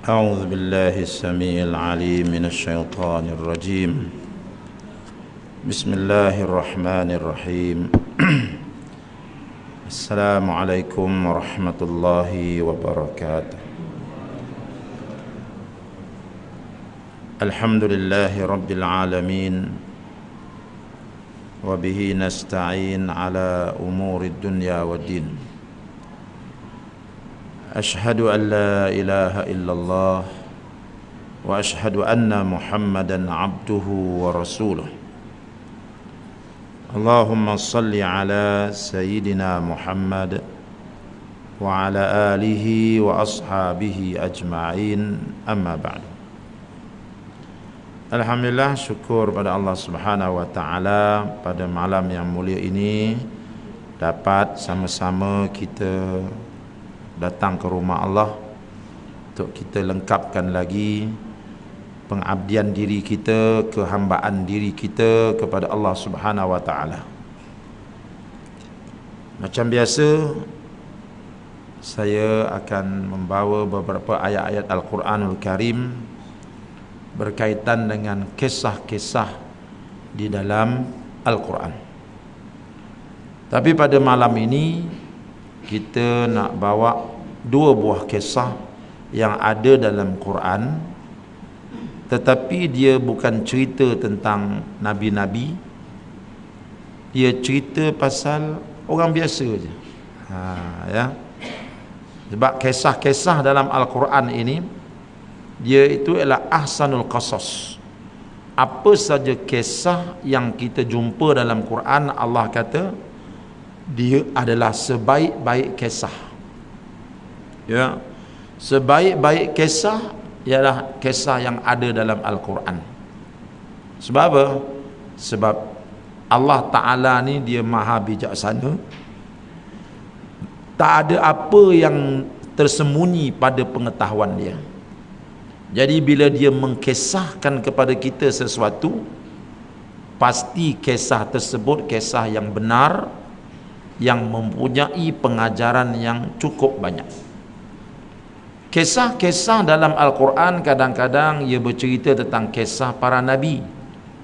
أعوذ بالله السميع العليم من الشيطان الرجيم. بسم الله الرحمن الرحيم. السلام عليكم ورحمة الله وبركاته. الحمد لله رب العالمين، وبه نستعين على أمور الدنيا والدين. أشهد أن لا إله إلا الله وأشهد أن محمدا عبده ورسوله. اللهم صل على سيدنا محمد وعلى آله وأصحابه أجمعين. أما بعد. Alhamdulillah, syukur pada Allah Subhanahu wa taala pada malam yang mulia ini dapat sama-sama kita datang ke rumah Allah untuk kita lengkapkan lagi pengabdian diri kita, kehambaan diri kita kepada Allah Subhanahu wa taala. Macam biasa, saya akan membawa beberapa ayat-ayat Al-Quranul Karim berkaitan dengan kisah-kisah di dalam Al-Quran. Tapi pada malam ini kita nak bawa dua buah kisah yang ada dalam Quran, tetapi dia bukan cerita tentang nabi-nabi, dia cerita pasal orang biasa je. Ya. Sebab kisah-kisah dalam Al-Quran ini dia itu ialah ahsanul qasas. Apa saja kisah yang kita jumpa dalam Quran, Allah kata dia adalah sebaik-baik kisah. Ya. Sebaik-baik kisah ialah kisah yang ada dalam Al-Quran. Sebab apa? Sebab Allah Ta'ala ni dia maha bijaksana. Tak ada apa yang tersembunyi pada pengetahuan dia. Jadi bila dia mengkisahkan kepada kita sesuatu, pasti kisah tersebut kisah yang benar, yang mempunyai pengajaran yang cukup banyak. Kisah-kisah dalam Al-Quran kadang-kadang ia bercerita tentang kisah para nabi.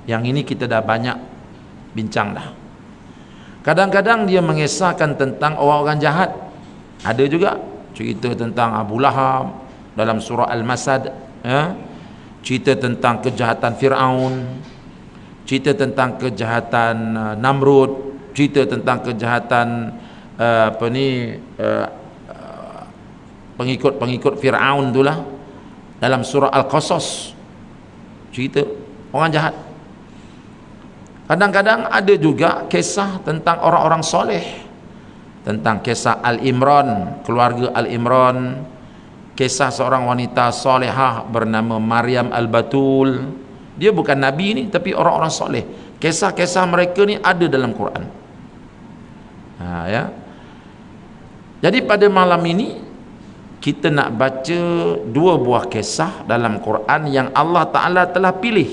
Yang ini kita dah banyak bincang dah. Kadang-kadang dia mengisahkan tentang orang-orang jahat. Ada juga cerita tentang Abu Lahab dalam surah Al-Masad, ya? Cerita tentang kejahatan Fir'aun, cerita tentang kejahatan Namrud, cerita tentang kejahatan pengikut Fir'aun itulah dalam surah Al-Qasas, cerita orang jahat. Kadang-kadang ada juga kisah tentang orang-orang soleh, tentang kisah Al-Imran, keluarga Al-Imran, kisah seorang wanita solehah bernama Maryam Al-Batul. Dia bukan nabi ni, tapi orang-orang soleh. Kisah-kisah mereka ni ada dalam Quran. Ya. Jadi pada malam ini kita nak baca dua buah kisah dalam Quran yang Allah Ta'ala telah pilih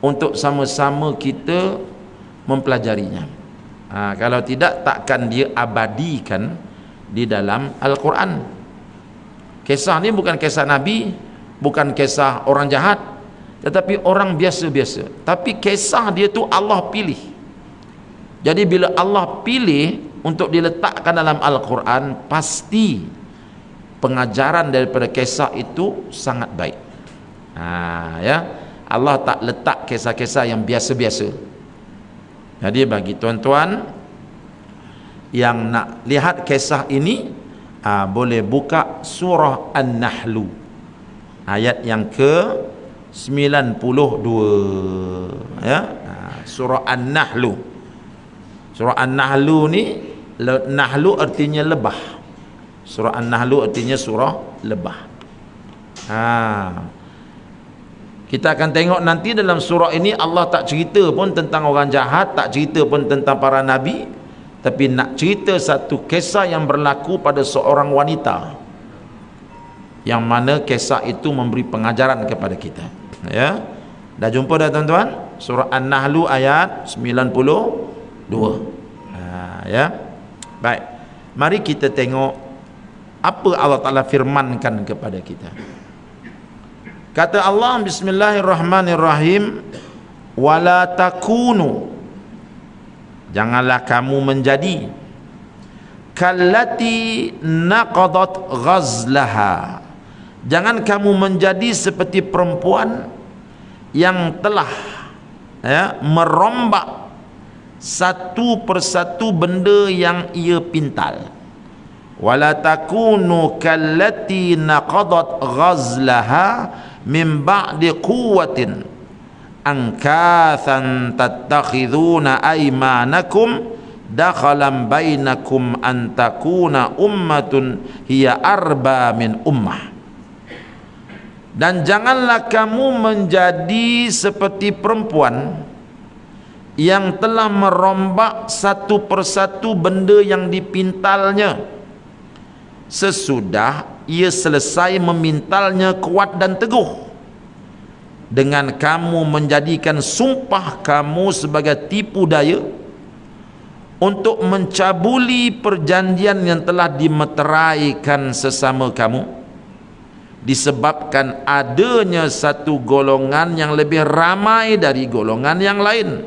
untuk sama-sama kita mempelajarinya. Kalau tidak, takkan dia abadikan di dalam Al-Quran. Kisah ni bukan kisah Nabi, bukan kisah orang jahat, tetapi orang biasa-biasa. Tapi kisah dia tu Allah pilih. Jadi bila Allah pilih untuk diletakkan dalam Al-Quran, pasti pengajaran daripada kisah itu sangat baik. Ya, Allah tak letak kisah-kisah yang biasa-biasa. Jadi bagi tuan-tuan yang nak lihat kisah ini, boleh buka surah An-Nahlu ayat yang ke 92, ya. Surah An-Nahlu. Surah An-Nahlu ni, Nahlu artinya lebah. Surah An-Nahlu artinya surah lebah. Kita akan tengok nanti dalam surah ini Allah tak cerita pun tentang orang jahat, tak cerita pun tentang para nabi, tapi nak cerita satu kisah yang berlaku pada seorang wanita, yang mana kisah itu memberi pengajaran kepada kita. Ya. Dah jumpa dah tuan-tuan? Surah An-Nahlu ayat 92. Ya. Baik. Mari kita tengok apa Allah Ta'ala firmankan kepada kita. Kata Allah, bismillahirrahmanirrahim, wala takunu, janganlah kamu menjadi kallati naqadat ghazlaha, jangan kamu menjadi seperti perempuan yang telah merombak satu persatu benda yang ia pintal. Wala takunu kallati naqadat ghazlaha min ba'di quwwatin ankathan tattakhiduna aymanakum dakhalan bainakum an takuna ummatun hiya arba min ummah. Dan janganlah kamu menjadi seperti perempuan yang telah merombak satu persatu benda yang dipintalnya sesudah ia selesai memintalnya kuat dan teguh, dengan kamu menjadikan sumpah kamu sebagai tipu daya untuk mencabuli perjanjian yang telah dimeteraikan sesama kamu, disebabkan adanya satu golongan yang lebih ramai dari golongan yang lain.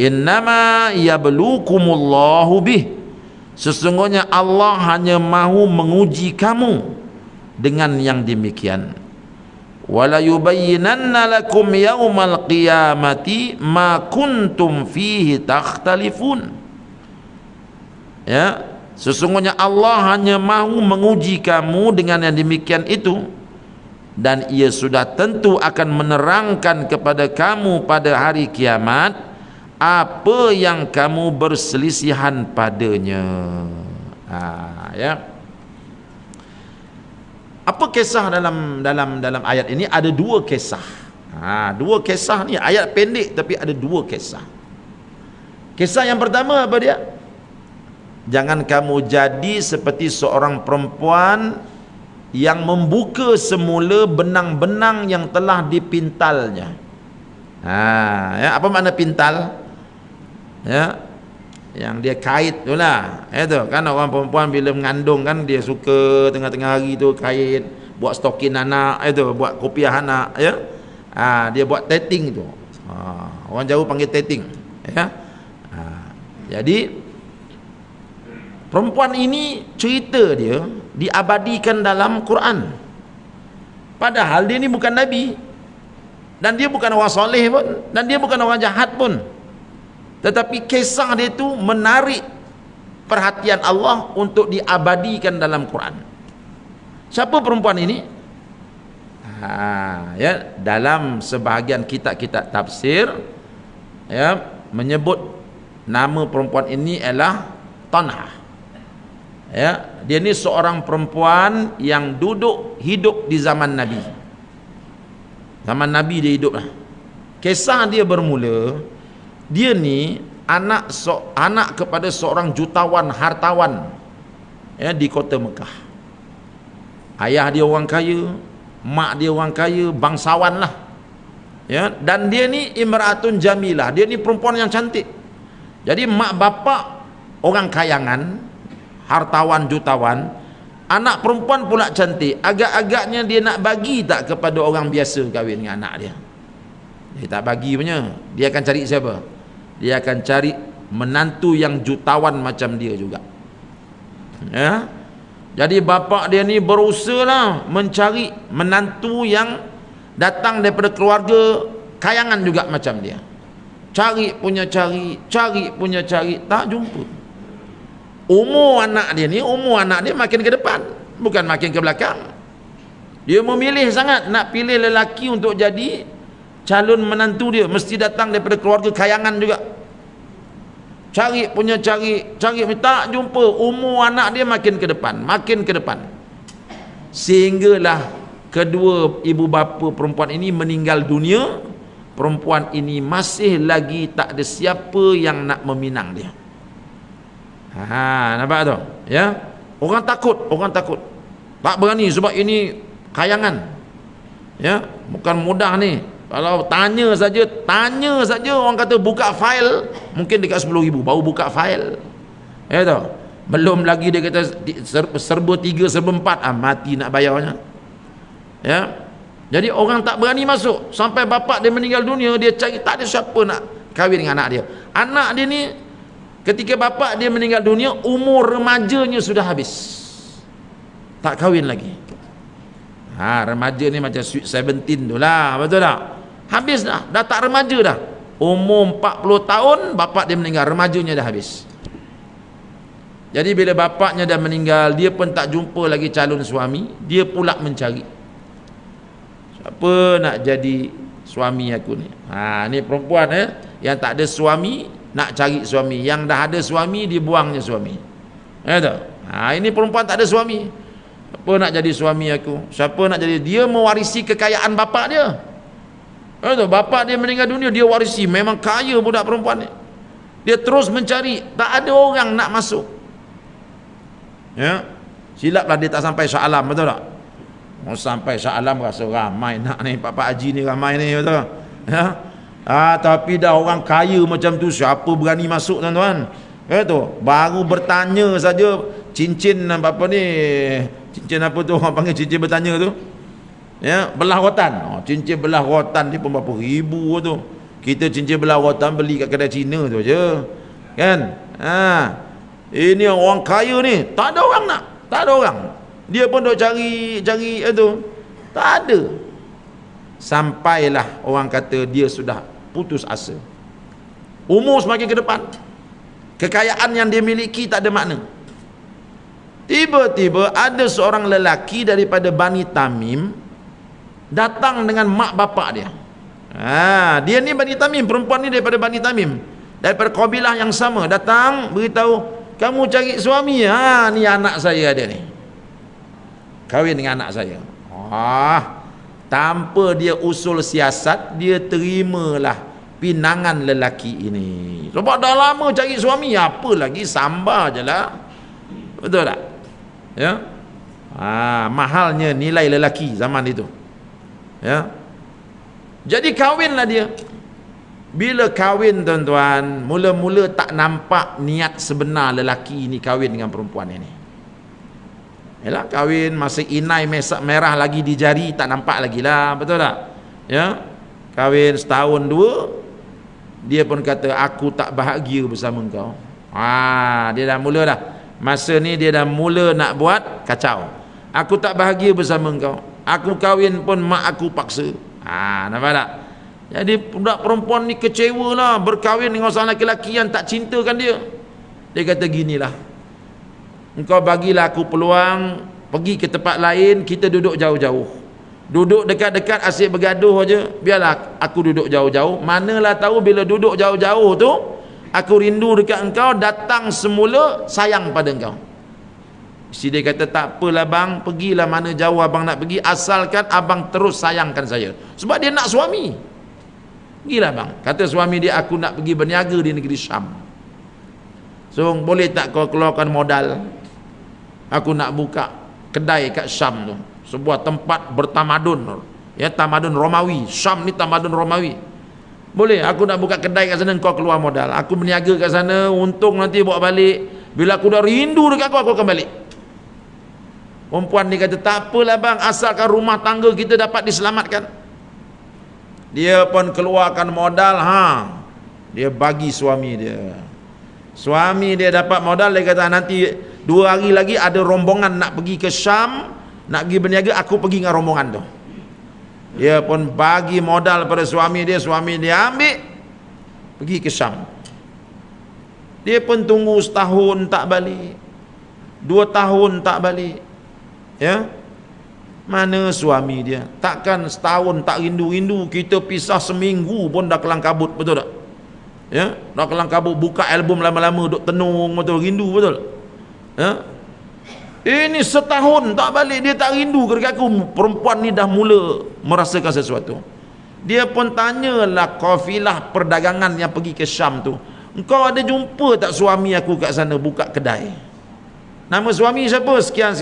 Innama yablukumullahu bih, sesungguhnya Allah hanya mahu menguji kamu dengan yang demikian. Wala yubayyinanna lakum yaumal qiyamati ma kuntum fihi takhtalifun. Ya, sesungguhnya Allah hanya mahu menguji kamu dengan yang demikian itu, dan ia sudah tentu akan menerangkan kepada kamu pada hari kiamat apa yang kamu berselisihan padanya. Ya. Apa kisah dalam ayat ini? Ada dua kisah. Dua kisah ni, ayat pendek tapi ada dua kisah. Kisah yang pertama apa dia? Jangan kamu jadi seperti seorang perempuan yang membuka semula benang-benang yang telah dipintalnya. Ya, apa makna pintal? Ya, yang dia kait tu lah. Itu kan orang perempuan bila mengandung kan dia suka tengah-tengah hari tu kait, buat stokin anak, itu buat kopiah anak, ya. Dia buat tetting tu. Orang jauh panggil tetting, ya. Jadi perempuan ini cerita dia diabadikan dalam Quran. Padahal dia ni bukan nabi, dan dia bukan orang soleh pun, dan dia bukan orang jahat pun. Tetapi kisah dia tu menarik perhatian Allah untuk diabadikan dalam Quran. Siapa perempuan ini? Ya, dalam sebahagian kitab-kitab tafsir, ya, menyebut nama perempuan ini ialah Tanha. Ya, dia ni seorang perempuan yang hidup di zaman Nabi. Zaman Nabi dia hidup lah. Kisah dia bermula, dia ni anak kepada seorang jutawan hartawan, ya, di kota Mekah. Ayah dia orang kaya, mak dia orang kaya, bangsawan lah, ya. Dan dia ni imra'atun jamilah, dia ni perempuan yang cantik. Jadi mak bapak orang kayangan, hartawan jutawan, anak perempuan pula cantik. Agak-agaknya dia nak bagi tak kepada orang biasa kahwin dengan anak dia? Dia tak bagi punya. Dia akan cari siapa? Dia akan cari menantu yang jutawan macam dia juga, ya. Jadi bapak dia ni berusaha lah mencari menantu yang datang daripada keluarga kayangan juga macam dia. Cari punya cari, tak jumpa. Umur anak dia makin ke depan, bukan makin ke belakang. Dia memilih sangat nak pilih lelaki untuk jadi calon menantu dia, mesti datang daripada keluarga kayangan juga. Cari tak jumpa. Umur anak dia makin ke depan. Sehinggalah kedua ibu bapa perempuan ini meninggal dunia. Perempuan ini masih lagi tak ada siapa yang nak meminang dia. Nampak tu, ya? Orang takut. Tak berani sebab ini kayangan. Ya, bukan mudah ni. Kalau tanya saja orang kata buka fail, mungkin dekat 10,000 baru buka fail. Ya tahu. Belum lagi dia kata serba 3, serba 4, mati nak bayarnya. Ya. Jadi orang tak berani masuk. Sampai bapak dia meninggal dunia, dia cari, tak ada siapa nak kahwin dengan anak dia. Anak dia ni, ketika bapak dia meninggal dunia, umur remajanya sudah habis, tak kahwin lagi. Remaja ni macam sweet 17 tu lah, betul tak? Habis dah tak remaja dah. Umur 40 tahun bapak dia meninggal, remajanya dah habis. Jadi bila bapaknya dah meninggal, dia pun tak jumpa lagi calon suami. Dia pula mencari, siapa nak jadi suami aku ni. Ni perempuan yang tak ada suami nak cari suami, yang dah ada suami dia buangnya suami. Ini perempuan tak ada suami, siapa nak jadi suami aku, siapa nak jadi. Dia mewarisi kekayaan bapak dia. Bapak dia meninggal dunia, dia warisi, memang kaya budak perempuan ni. Dia terus mencari, tak ada orang nak masuk. Silaplah dia tak sampai Shah Alam, betul tak? Sampai Shah Alam rasa ramai nak ni, Pak Haji ni ramai ni, betul. Tapi dah orang kaya macam tu, siapa berani masuk, tuan-tuan? Baru bertanya saja, cincin apa ni, cincin apa tu orang panggil, cincin bertanya tu, belah rotan. Cincin belah rotan ni pun berapa ribu tu. Kita cincin belah rotan beli kat kedai Cina tu je, kan? Ini orang kaya ni, tak ada orang nak, tak ada orang. Dia pun duk cari itu, tak ada. Sampailah orang kata dia sudah putus asa. Umur semakin ke depan, kekayaan yang dia miliki tak ada makna. Tiba-tiba ada seorang lelaki daripada Bani Tamim datang dengan mak bapak dia. Dia ni Bani Tamim, perempuan ni daripada Bani Tamim, daripada kabilah yang sama, datang beritahu, kamu cari suami, ni anak saya ada ni, kahwin dengan anak saya. Tanpa dia usul siasat, dia terimalah pinangan lelaki ini. Sebab dah lama cari suami, apa lagi sambar je lah, betul tak? Mahalnya nilai lelaki zaman itu. Jadi kahwinlah dia. Bila kahwin, tuan-tuan, mula-mula tak nampak niat sebenar lelaki ini kahwin dengan perempuan ini. Kahwin masih inai merah lagi di jari, tak nampak lagi lah, betul tak? Kahwin setahun dua, dia pun kata, aku tak bahagia bersama kau. Dia dah mula dah, masa ni dia dah mula nak buat kacau. Aku tak bahagia bersama kau, aku kahwin pun mak aku paksa. Nampak tak? Jadi budak perempuan ni kecewa lah, berkahwin dengan seorang lelaki yang tak cintakan dia. Dia kata, ginilah, engkau bagilah aku peluang pergi ke tempat lain, kita duduk jauh-jauh. Duduk dekat-dekat asyik bergaduh aja, biarlah aku duduk jauh-jauh. Manalah tahu bila duduk jauh-jauh tu, aku rindu dekat engkau, datang semula sayang pada engkau. Si dia kata, tak apalah bang, pergilah mana jauh abang nak pergi, asalkan abang terus sayangkan saya. Sebab dia nak suami. Pergilah bang, kata suami dia, aku nak pergi berniaga di negeri Syam. So boleh tak kau keluarkan modal, aku nak buka kedai kat Syam tu, sebuah tempat bertamadun, tamadun Romawi. Syam ni tamadun Romawi. Boleh, aku nak buka kedai kat sana, kau keluar modal, aku berniaga kat sana, untung nanti bawa balik. Bila aku dah rindu dekat aku akan balik. Perempuan ni kata, tak apalah bang, asalkan rumah tangga kita dapat diselamatkan. Dia pun keluarkan modal, dia bagi suami dia. Suami dia dapat modal, dia kata, nanti 2 hari lagi ada rombongan nak pergi ke Syam, nak pergi berniaga, aku pergi dengan rombongan tu. Dia pun bagi modal pada suami dia ambil, pergi ke Syam. Dia pun tunggu setahun tak balik, 2 tahun tak balik. Mana suami dia? Takkan setahun tak rindu-rindu, kita pisah seminggu pun dah kelang kabut, betul tak? Dah kelang kabut, buka album lama-lama duk tenung, betul, rindu, betul. Ini setahun tak balik, dia tak rindu ke aku. Perempuan ni dah mula merasakan sesuatu. Dia pun tanyalah kafilah perdagangan yang pergi ke Syam tu, engkau ada jumpa tak suami aku kat sana buka kedai? Nama suami siapa? Sekian.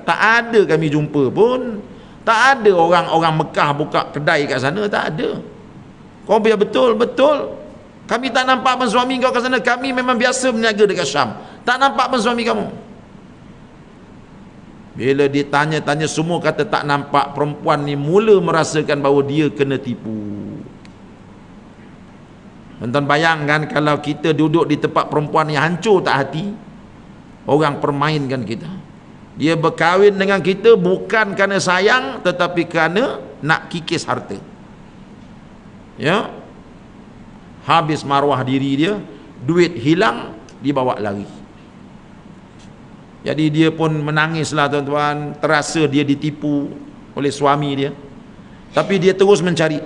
Tak ada kami jumpa pun. Tak ada orang-orang Mekah buka kedai kat sana, tak ada. Kau biar betul. Kami tak nampak pun suami kau kat sana. Kami memang biasa berniaga dekat Syam. Tak nampak pun suami kamu. Bila ditanya-tanya semua kata tak nampak, perempuan ni mula merasakan bahawa dia kena tipu. Tuan-tuan bayangkan kalau kita duduk di tempat perempuan yang hancur tak hati, orang permainkan kita. Dia berkahwin dengan kita bukan kerana sayang, tetapi kerana nak kikis harta. Ya, habis maruah diri dia, duit hilang, dibawa lari. Jadi dia pun menangislah tuan-tuan, terasa dia ditipu oleh suami dia. Tapi dia terus mencari,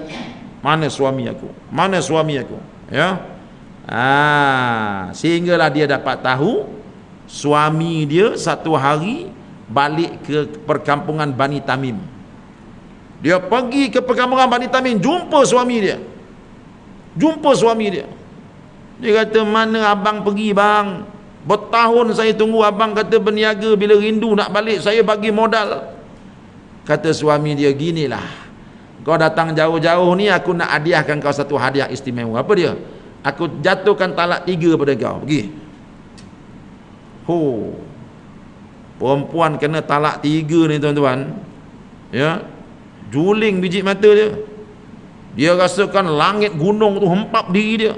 mana suami aku? Mana suami aku? Ya. Sehinggalah dia dapat tahu suami dia satu hari balik ke perkampungan Bani Tamim. Dia pergi ke perkampungan Bani Tamim, jumpa suami dia. Jumpa suami dia. Dia kata, mana abang pergi bang? Bertahun saya tunggu abang kata berniaga, bila rindu nak balik saya bagi modal. Kata suami dia, ginilah, kau datang jauh-jauh ni aku nak hadiahkan kau satu hadiah istimewa. Apa dia? Aku jatuhkan talak 3 pada kau. Pergi. Perempuan kena talak 3 ni tuan-tuan, ya, juling biji mata dia. Dia rasakan langit gunung tu hempap diri dia.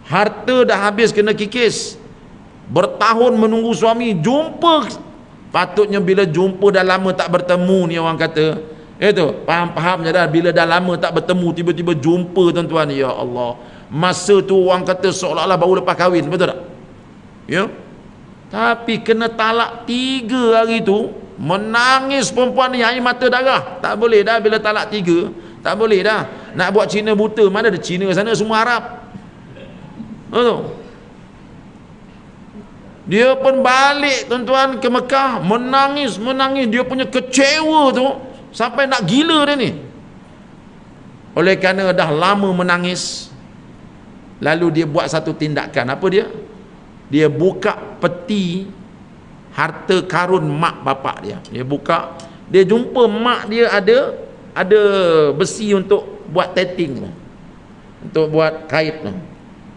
Harta dah habis kena kikis. Bertahun menunggu suami, jumpa. Patutnya bila jumpa dah lama tak bertemu ni orang kata, faham-faham je dah. Bila dah lama tak bertemu, tiba-tiba jumpa tuan-tuan, ya Allah, masa tu orang kata seolah-olah baru lepas kahwin, betul tak? Ya. Tapi kena talak 3 hari tu, menangis perempuan ni air mata darah. Tak boleh dah bila talak 3, tak boleh dah. Nak buat Cina buta, mana ada Cina sana, semua Arab. Betul. Dia pun balik tuan-tuan ke Mekah, menangis. Dia punya kecewa tu sampai nak gila dia ni. Oleh kerana dah lama menangis, lalu dia buat satu tindakan. Apa dia? Dia buka peti harta karun mak bapak dia. Dia buka, dia jumpa mak dia ada besi untuk buat tetting tu, untuk buat kait tu.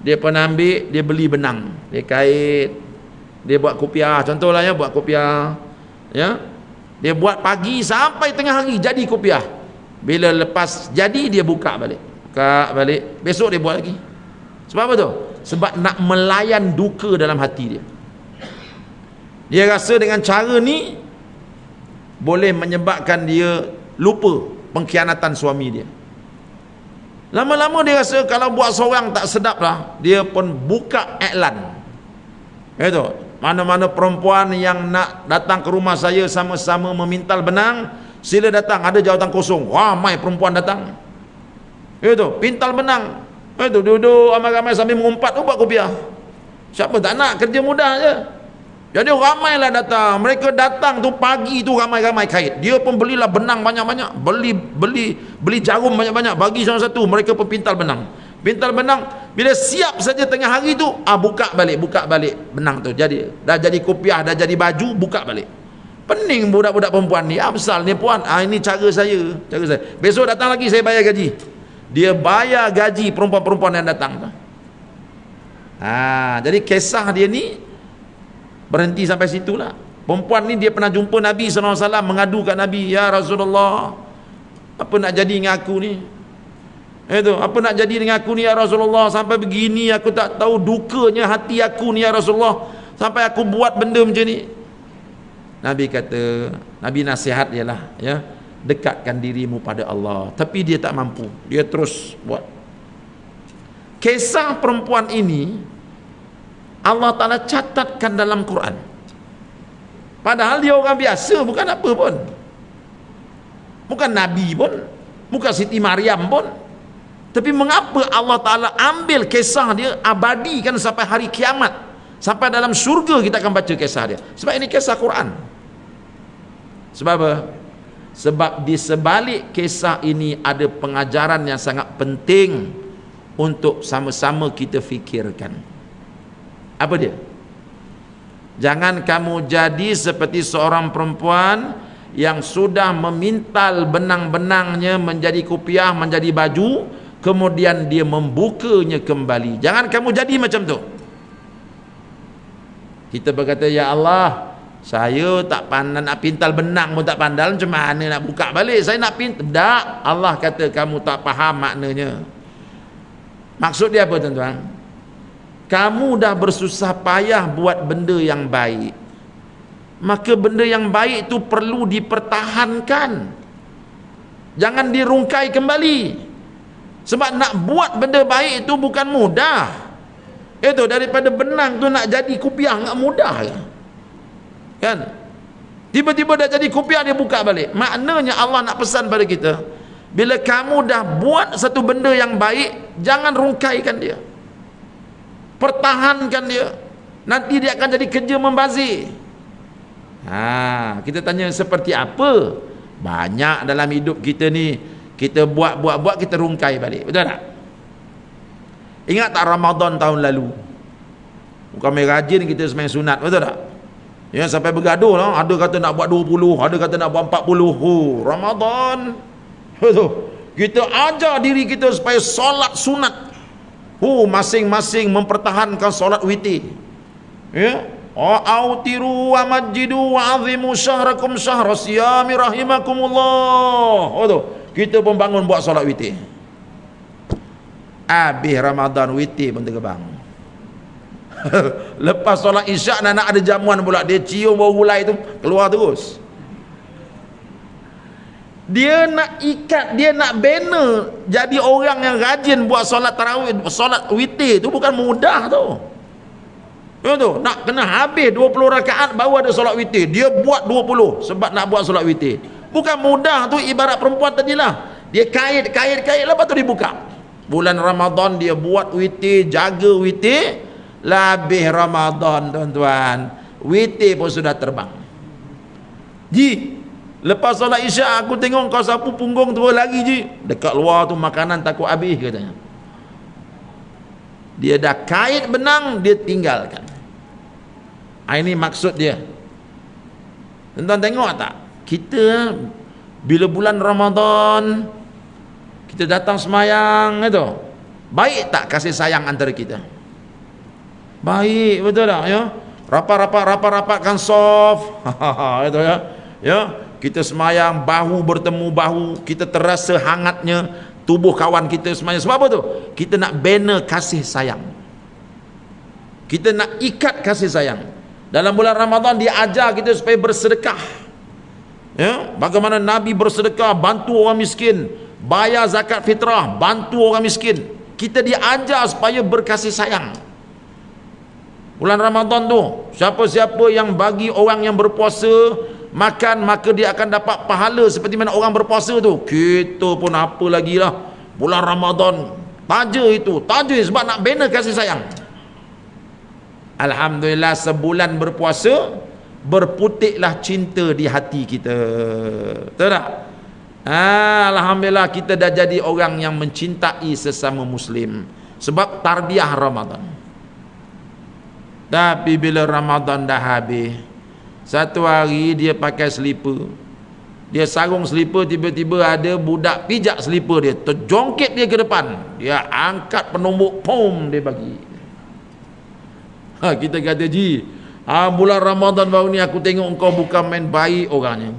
Dia pun ambil, dia beli benang, dia kait. Dia buat kopiah, contohlah ya, buat kopiah, ya. Dia buat pagi sampai tengah hari jadi kopiah. Bila lepas jadi dia buka balik, besok dia buat lagi. Sebab apa tu? Sebab nak melayan duka dalam hati dia. Dia rasa dengan cara ni boleh menyebabkan dia lupa pengkhianatan suami dia. Lama-lama dia rasa kalau buat seorang tak sedap lah, dia pun buka iklan. Itu, mana-mana perempuan yang nak datang ke rumah saya sama-sama memintal benang, sila datang, ada jawatan kosong. Ramai perempuan datang. Itu, pintal benang. Itu, duduk ramai-ramai sambil mengumpat, buat kopiah. Siapa tak nak, kerja mudah je. Jadi ramailah datang. Mereka datang tu pagi tu ramai-ramai kait. Dia pun belilah benang banyak-banyak, beli jarum banyak-banyak, bagi satu-satu. Mereka pun pintal benang. Pintal benang, bila siap saja tengah hari tu, buka balik benang tu. Dah jadi kopiah, dah jadi baju, buka balik. Pening budak-budak perempuan ni. Besar ni puan. Ini cara saya. Besok datang lagi saya bayar gaji. Dia bayar gaji perempuan-perempuan yang datang tu. Jadi kisah dia ni berhenti sampai situlah. Perempuan ni dia pernah jumpa Nabi SAW, mengadu kat Nabi, ya Rasulullah, apa nak jadi dengan aku ni? Apa nak jadi dengan aku ni ya Rasulullah, sampai begini aku tak tahu dukanya hati aku ni ya Rasulullah, sampai aku buat benda macam ni. Nabi kata, Nabi nasihat dia lah, ya, dekatkan dirimu pada Allah. Tapi dia tak mampu, dia terus buat. Kisah perempuan ini Allah Ta'ala catatkan dalam Quran, padahal dia orang biasa, bukan apa pun, bukan Nabi pun, bukan Siti Maryam pun. Tapi mengapa Allah Ta'ala ambil kisah dia, abadikan sampai hari kiamat, sampai dalam syurga kita akan baca kisah dia? Sebab ini kisah Quran. Sebab apa? Sebab di sebalik kisah ini ada pengajaran yang sangat penting untuk sama-sama kita fikirkan. Apa dia? Jangan kamu jadi seperti seorang perempuan yang sudah memintal benang-benangnya menjadi kopiah, menjadi baju, kemudian dia membukanya kembali. Jangan kamu jadi macam tu. Kita berkata, ya Allah, Saya tak pandai nak pintal benang pun tak pandai, macam mana nak buka balik? Saya nak pintal. Tak, Allah kata kamu tak faham maknanya. Maksud dia apa tuan-tuan? Kamu dah bersusah payah buat benda yang baik, maka benda yang baik itu perlu dipertahankan, jangan dirungkai kembali. Sebab nak buat benda baik itu bukan mudah. Itu daripada benang tu nak jadi kopiah enggak mudah kan? Tiba-tiba dah jadi kopiah, dia buka balik. Maknanya Allah nak pesan pada kita, bila kamu dah buat satu benda yang baik, jangan rungkaikan dia, pertahankan dia. Nanti dia akan jadi kerja membazir. Kita tanya seperti apa? Banyak dalam hidup kita ni, kita buat kita rungkai balik, betul tak? Ingat tak Ramadan tahun lalu, kami rajin kita sembahyang sunat, betul tak? Ya, sampai bergaduh lah. Ada kata nak buat 20, ada kata nak buat 40. Ramadan, betul, kita ajar diri kita supaya solat sunat. Masing-masing mempertahankan solat witir. Ya, autiru wa majidu wa azimu syahrakum syahra siyami rahimakumullah. Kita pun bangun buat solat witir. Habis Ramadan, witir pun tergebang. Lepas solat isyak, nak ada jamuan pula, dia cium bau gulai tu keluar terus. Dia nak ikat, dia nak bina jadi orang yang rajin buat solat tarawih, solat witir tu bukan mudah tu. Nak kena habis 20 rakaat baru ada solat witir. Dia buat 20 sebab nak buat solat witir. Bukan mudah tu. Ibarat perempuan tadilah, dia kait lepas tu dibuka. Bulan Ramadan dia buat witir, jaga witir. Lebih Ramadan tuan-tuan, witir pun sudah terbang. Lepas solat isyak, aku tengok kau sapu punggung tu lagi dekat luar tu, makanan takut habis katanya. Dia dah kait benang, dia tinggalkan. Ini maksud dia. Tuan-tuan tengok tak, kita bila bulan Ramadan kita datang semayang itu, baik tak kasih sayang antara kita? Baik, betul tak ya? Rapat-rapatkan soft. Itu ya. Ya, kita semayang bahu bertemu bahu, kita terasa hangatnya tubuh kawan kita semayang. Sebab apa tu? Kita nak bina kasih sayang, kita nak ikat kasih sayang. Dalam bulan Ramadan dia ajar kita supaya bersedekah. Ya, bagaimana Nabi bersedekah, bantu orang miskin, bayar zakat fitrah, bantu orang miskin. Kita diajar supaya berkasih sayang. Bulan Ramadan tu, siapa-siapa yang bagi orang yang berpuasa makan, maka dia akan dapat pahala seperti mana orang berpuasa tu. Kita pun apa lagi lah, bulan Ramadan taja sebab nak bina kasih sayang. Alhamdulillah, sebulan berpuasa berputiklah cinta di hati kita, betul tak? Alhamdulillah, kita dah jadi orang yang mencintai sesama Muslim sebab tarbiyah Ramadan. Tapi bila Ramadan dah habis, satu hari dia pakai selipar, dia sarung selipar, tiba-tiba ada budak pijak selipar dia, terjongkit dia ke depan, dia angkat penumbuk, pom, dia bagi. Kita kata, bulan Ramadan baru ni aku tengok engkau bukan main baik orangnya.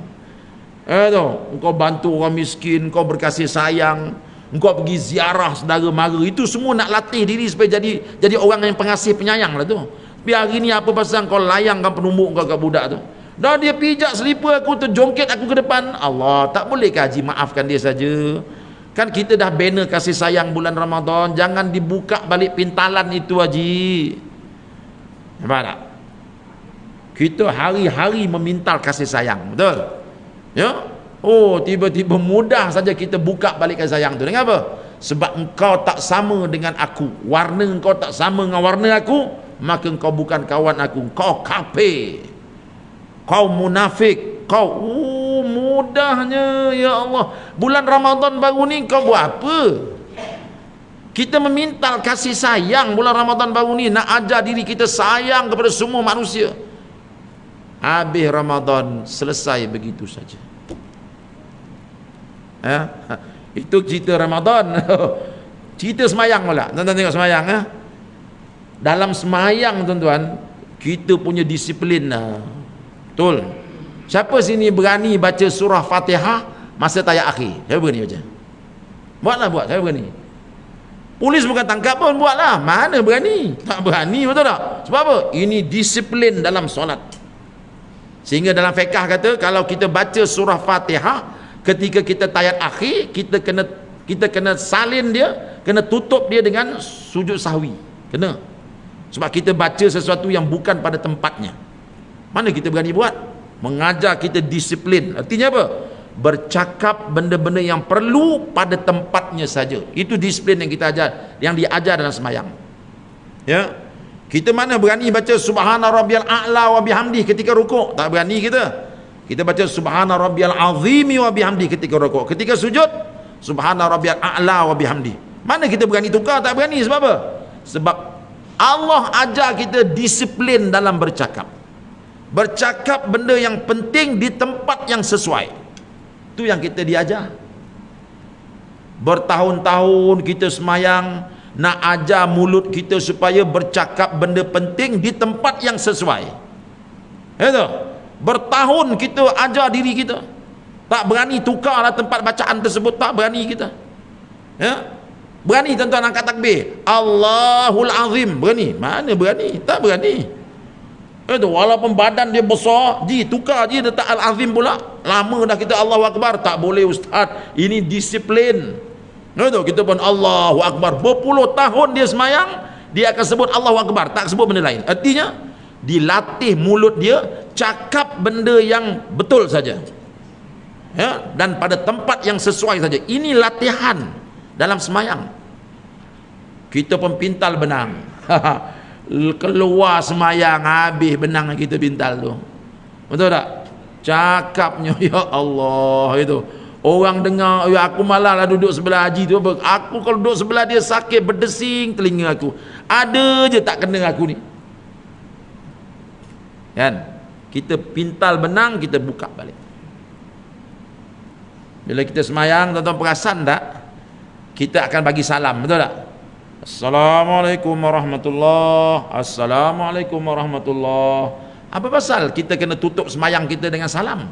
Engkau bantu orang miskin, engkau berkasih sayang, engkau pergi ziarah saudara mara. Itu semua nak latih diri supaya jadi orang yang pengasih penyayang lah tu. Biar hari ni apa pasal kau layangkan penumbuk kau kat budak tu? Dah dia pijak selipar aku, terjongkit aku ke depan. Allah, tak boleh ke Haji maafkan dia saja? Kan kita dah bina kasih sayang bulan Ramadan, jangan dibuka balik pintalan itu Haji. Nampak tak? Kita hari-hari memintal kasih sayang, betul? Ya? Tiba-tiba mudah saja kita buka balik kasih sayang tu. Dengan apa? Sebab engkau tak sama dengan aku, warna engkau tak sama dengan warna aku, maka engkau bukan kawan aku, kau kafir, kau munafik, kau mudahnya. Ya Allah, bulan Ramadan baru ni kau buat apa? Kita memintal kasih sayang bulan Ramadan baru ni, nak ajar diri kita sayang kepada semua manusia. Habis Ramadan, selesai begitu saja. Itu cerita Ramadan. Cerita semayang pula. Tuan-tuan tengok semayang. Dalam semayang tuan-tuan, kita punya disiplin. Betul. Siapa sini berani baca surah Fatihah masa tayat akhir? Saya berani baca. Buatlah, buat. Saya berani. Polis bukan tangkap pun, buatlah. Mana berani? Tak berani, betul tak? Sebab apa? Ini disiplin dalam solat. Sehingga dalam fiqh kata, kalau kita baca surah Fatihah ketika kita tayat akhir, kita kena salin dia, kena tutup dia dengan sujud sahwi. Kena. Sebab kita baca sesuatu yang bukan pada tempatnya. Mana kita berani buat? Mengajar kita disiplin. Artinya apa? Bercakap benda-benda yang perlu pada tempatnya saja. Itu disiplin yang kita ajar, yang diajar dalam sembahyang. Ya. Kita mana berani baca subhana rabbiyal a'la wa bihamdi ketika rukuk? Tak berani kita. Kita baca subhana rabbiyal azimi wa bihamdi ketika rukuk. Ketika sujud, subhana rabbiyal a'la wa bihamdi. Mana kita berani tukar? Tak berani. Sebab apa? Sebab Allah ajar kita disiplin dalam bercakap. Bercakap benda yang penting di tempat yang sesuai. Itu yang kita diajar. Bertahun-tahun kita semayang, nak ajar mulut kita supaya bercakap benda penting di tempat yang sesuai. Itu. Bertahun kita ajar diri kita. Tak berani tukarlah tempat bacaan tersebut, tak berani kita. Ya? Berani tuan-tuan angkat takbir. Allahul Azim. Berani? Mana berani? Tak berani. Itu walaupun badan dia besar, tukar je letak Al-Azim pula. Lama dah kita Allahu Akbar. Tak boleh ustaz. Ini disiplin. Itu kita pun Allahu Akbar. Berpuluh tahun dia semayang, dia akan sebut Allahu Akbar, tak sebut benda lain. Artinya dilatih mulut dia cakap benda yang betul saja. Ya, dan pada tempat yang sesuai saja. Ini latihan dalam semayang. Kita pun pintal benang. Keluar semayang habis benang kita pintal tu. Betul tak? Cakapnya ya Allah itu. Orang dengar, ya aku malah duduk sebelah haji tu. Aku kalau duduk sebelah dia sakit berdesing telinga aku. Ada je tak kena aku ni. Kan? Kita pintal benang, kita buka balik. Bila kita semayang, tuan-tuan perasan tak? Kita akan bagi salam, betul tak? Assalamualaikum warahmatullahi. Assalamualaikum warahmatullahi. Apa pasal kita kena tutup semayang kita dengan salam?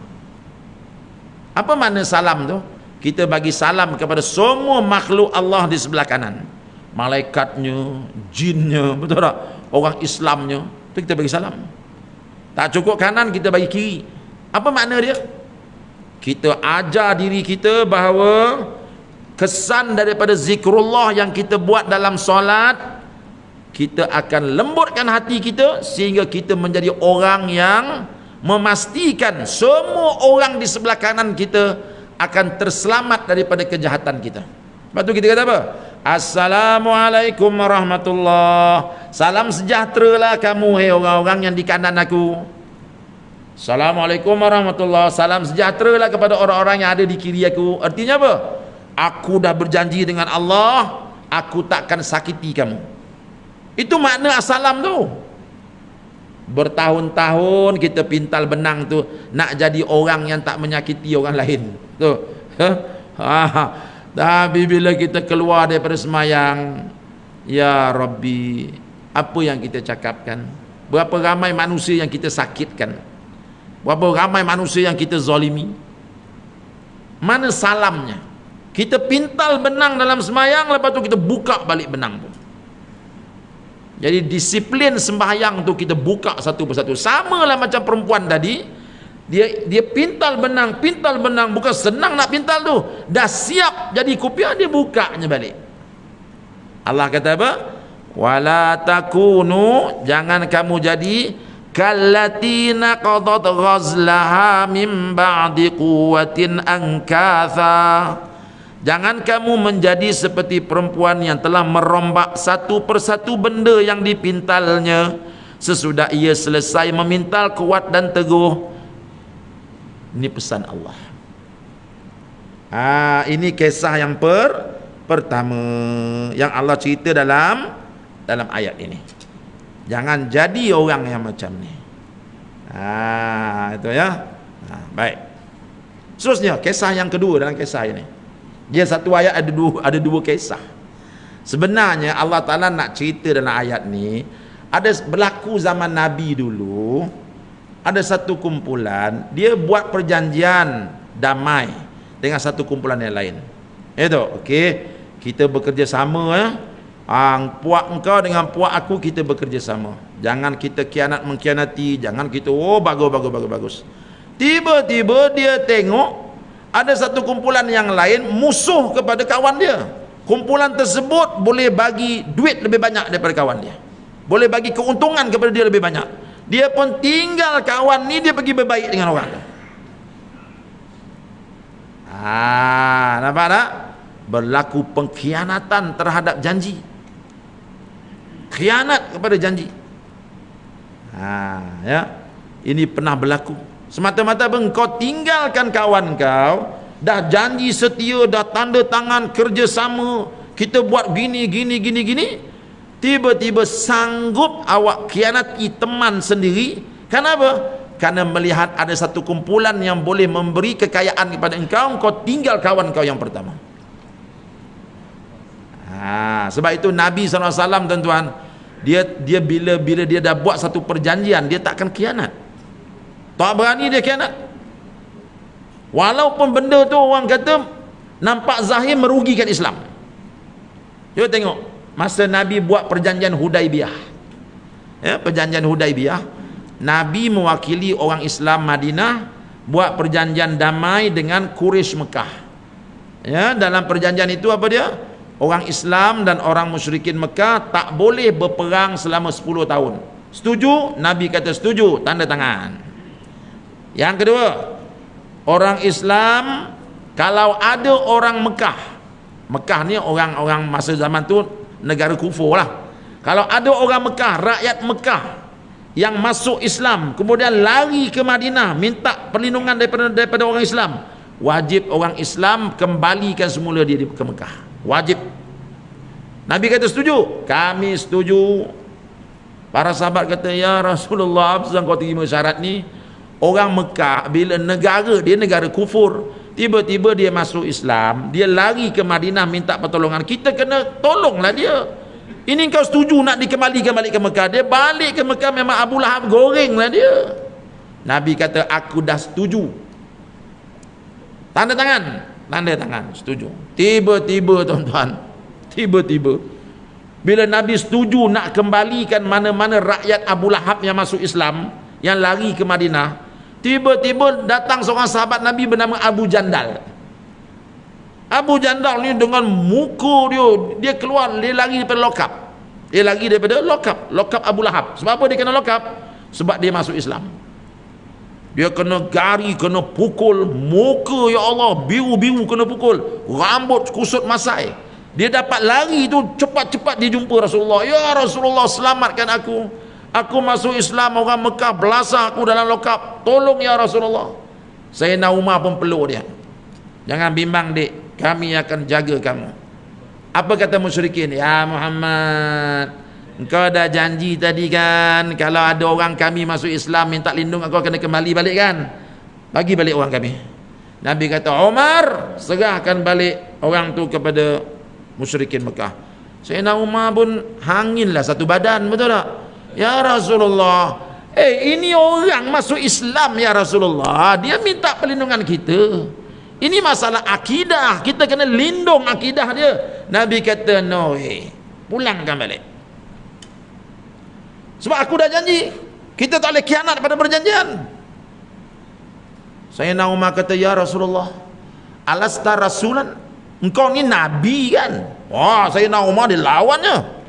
Apa makna salam tu? Kita bagi salam kepada semua makhluk Allah di sebelah kanan. Malaikatnya, jinnya, betul tak? Orang Islamnya, tu kita bagi salam. Tak cukup kanan, kita bagi kiri. Apa makna dia? Kita ajar diri kita bahawa kesan daripada zikrullah yang kita buat dalam solat, kita akan lembutkan hati kita sehingga kita menjadi orang yang memastikan semua orang di sebelah kanan kita akan terselamat daripada kejahatan kita. Lepas tu kita kata apa? Assalamualaikum warahmatullahi. Salam sejahtera lah kamu, hei orang-orang yang di kanan aku. Assalamualaikum warahmatullahi. Salam sejahtera lah kepada orang-orang yang ada di kiri aku. Artinya apa? Aku dah berjanji dengan Allah, aku takkan sakiti kamu. Itu makna assalam tu. Bertahun-tahun kita pintal benang tu nak jadi orang yang tak menyakiti orang lain. Tu. Tapi bila kita keluar daripada semayang, ya Rabbi, apa yang kita cakapkan? Berapa ramai manusia yang kita sakitkan? Berapa ramai manusia yang kita zalimi? Mana salamnya? Kita pintal benang dalam semayang, lepas tu kita buka balik benang tu. Jadi disiplin sembahyang tu kita buka satu persatu. Sama lah macam perempuan tadi, dia pintal benang, bukan senang nak pintal tu. Dah siap jadi kopiah, dia bukanya balik. Allah kata apa? Wala takunu, jangan kamu jadi kallatina qadat ghazlaha min ba'di quwwatin ankatha. Jangan kamu menjadi seperti perempuan yang telah merombak satu persatu benda yang dipintalnya sesudah ia selesai memintal kuat dan teguh. Ini pesan Allah. Ini kisah yang pertama yang Allah cerita dalam ayat ini. Jangan jadi orang yang macam ni. Itu ya. Baik. Seterusnya kisah yang kedua dalam kisah ini. Dia satu ayat ada dua kisah. Sebenarnya Allah Ta'ala nak cerita dalam ayat ni, ada berlaku zaman Nabi dulu, ada satu kumpulan dia buat perjanjian damai dengan satu kumpulan yang lain. Itu okey, kita bekerja sama puak engkau dengan puak aku, kita bekerja sama. Jangan kita kianat mengkhianati, jangan kita bagus. Tiba-tiba dia tengok ada satu kumpulan yang lain musuh kepada kawan dia. Kumpulan tersebut boleh bagi duit lebih banyak daripada kawan dia, boleh bagi keuntungan kepada dia lebih banyak. Dia pun tinggal kawan ni, dia pergi berbaik dengan orang tu. Nampak tak? Berlaku pengkhianatan terhadap janji, khianat kepada janji. Ya, ini pernah berlaku. Semata-mata engkau tinggalkan kawan kau, dah janji setia, dah tanda tangan kerjasama, kita buat gini, tiba-tiba sanggup awak khianati teman sendiri. Kenapa? Karena melihat ada satu kumpulan yang boleh memberi kekayaan kepada engkau tinggal kawan kau yang pertama. Sebab itu Nabi SAW, tuan-tuan, dia bila dia dah buat satu perjanjian, dia takkan khianat. Tak berani dia khianat. Walaupun benda tu orang kata nampak zahir merugikan Islam. Cuba tengok masa Nabi buat perjanjian Hudaibiyah. Ya, perjanjian Hudaibiyah, Nabi mewakili orang Islam Madinah buat perjanjian damai dengan Quraisy Mekah. Ya, dalam perjanjian itu apa dia? Orang Islam dan orang musyrikin Mekah tak boleh berperang selama 10 tahun. Setuju? Nabi kata setuju, tanda tangan. Yang kedua, orang Islam, kalau ada orang Mekah ni orang masa zaman tu negara kufur lah. Kalau ada orang Mekah, rakyat Mekah yang masuk Islam kemudian lari ke Madinah minta perlindungan daripada orang Islam, wajib orang Islam kembalikan semula dia ke Mekah. Wajib. Nabi kata setuju? Kami setuju. Para sahabat kata, ya Rasulullah, apa kau terima syarat ni? Orang Mekah bila negara kufur, tiba-tiba dia masuk Islam, dia lari ke Madinah minta pertolongan, kita kena tolonglah dia. Ini kau setuju nak dikembalikan balik ke Mekah? Dia balik ke Mekah, memang Abu Lahab gorenglah dia. Nabi kata aku dah setuju, tanda tangan, setuju. Tiba-tiba tuan-tuan, bila Nabi setuju nak kembalikan mana-mana rakyat Abu Lahab yang masuk Islam, yang lari ke Madinah, tiba-tiba datang seorang sahabat Nabi bernama Abu Jandal. Abu Jandal ni dengan muka dia keluar, dia lari daripada lokap Abu Lahab. Sebab apa dia kena lokap? Sebab dia masuk Islam. Dia kena gari, kena pukul, muka ya Allah biru-biru kena pukul, rambut kusut masai. Dia dapat lari tu cepat-cepat dia jumpa Rasulullah. Ya Rasulullah, selamatkan aku masuk Islam, orang Mekah belasah aku dalam lokap, tolong ya Rasulullah. Sayyidina Umar pun peluk dia. Jangan bimbang dik, kami akan jaga kamu. Apa kata musyrikin? Ya Muhammad, engkau dah janji tadi kan, kalau ada orang kami masuk Islam minta lindung, engkau kena kembali balik kan? Bagi balik orang kami. Nabi kata, Umar, serahkan balik orang tu kepada musyrikin Mekah. Sayyidina Umar pun hanginlah satu badan, betul tak? Ya Rasulullah, ini orang masuk Islam ya Rasulullah, dia minta perlindungan kita. Ini masalah akidah, kita kena lindung akidah dia. Nabi kata, no, pulangkan balik. Sebab aku dah janji, kita tak boleh khianat pada perjanjian. Sayyidina Umar kata, ya Rasulullah, alasta rasulan, engkau ni nabi kan? Wah, Sayyidina Umar dia lawannya.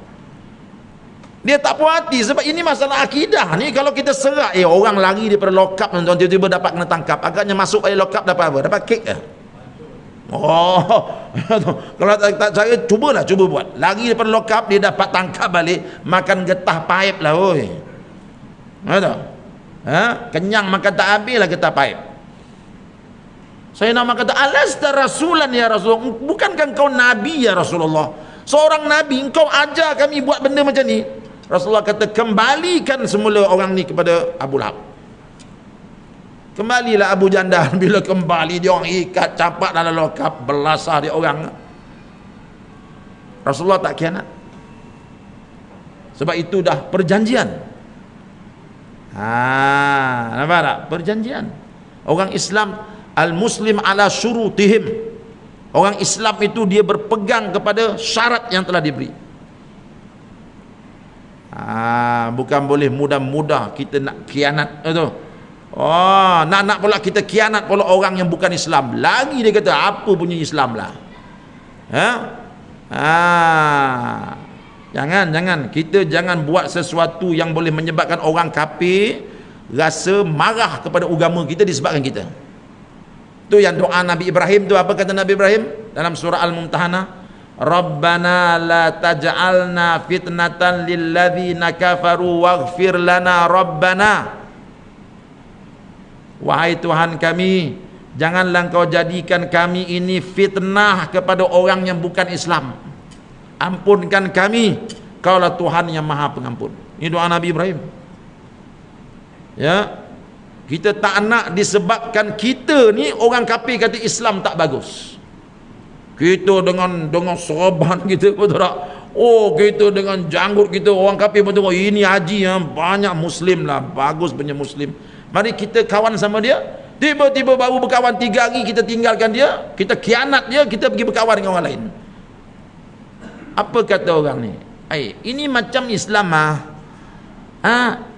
Dia tak puas hati sebab ini masalah akidah ni. Kalau kita serak, orang lari daripada lokap, tiba-tiba dapat kena tangkap, agaknya masuk air lokap dapat apa? Dapat kek ke? Kalau tak saya cuba buat. Lari daripada lokap, dia dapat tangkap balik, makan getah paip lah oi. Kenyang makan tak habis lah getah paip. Saya nama kata, alasta rasulan ya Rasulullah, bukankah engkau nabi ya Rasulullah? Seorang nabi, engkau ajar kami buat benda macam ni. Rasulullah kata, kembalikan semula orang ni kepada Abu Lahab. Kembalilah Abu Jandal. Bila kembali, dia orang ikat, campak dalam lokap, belasah dia orang. Rasulullah tak khianat. Sebab itu dah perjanjian. Nampak tak? Perjanjian. Orang Islam, al-muslim ala syurutihim. Orang Islam itu dia berpegang kepada syarat yang telah diberi. Bukan boleh mudah-mudah kita nak khianat tu. Nak pula kita khianat pula orang yang bukan Islam. Lagi dia kata apa punya Islam lah. Jangan kita jangan buat sesuatu yang boleh menyebabkan orang kafir rasa marah kepada agama kita disebabkan kita. Tu yang doa Nabi Ibrahim tu, apa kata Nabi Ibrahim dalam surah Al-Mumtahanah? Rabbana la taj'alna fitnatan lilladzina kafaru waghfir lana rabbana. Wahai Tuhan kami, janganlah Engkau jadikan kami ini fitnah kepada orang yang bukan Islam. Ampunkan kami, Kaulah Tuhan yang Maha Pengampun. Ini doa Nabi Ibrahim. Ya, kita tak nak disebabkan kita ni orang kafir kata Islam tak bagus. Kita dengan serban kita, betul tak? Kita dengan janggut kita, orang kafir pun tengok ini haji yang banyak Muslim lah, bagus punya Muslim. Mari kita kawan sama dia. Tiba-tiba baru berkawan 3 hari kita tinggalkan dia, kita khianat dia, kita pergi berkawan dengan orang lain. Apa kata orang ni? Ini macam Islam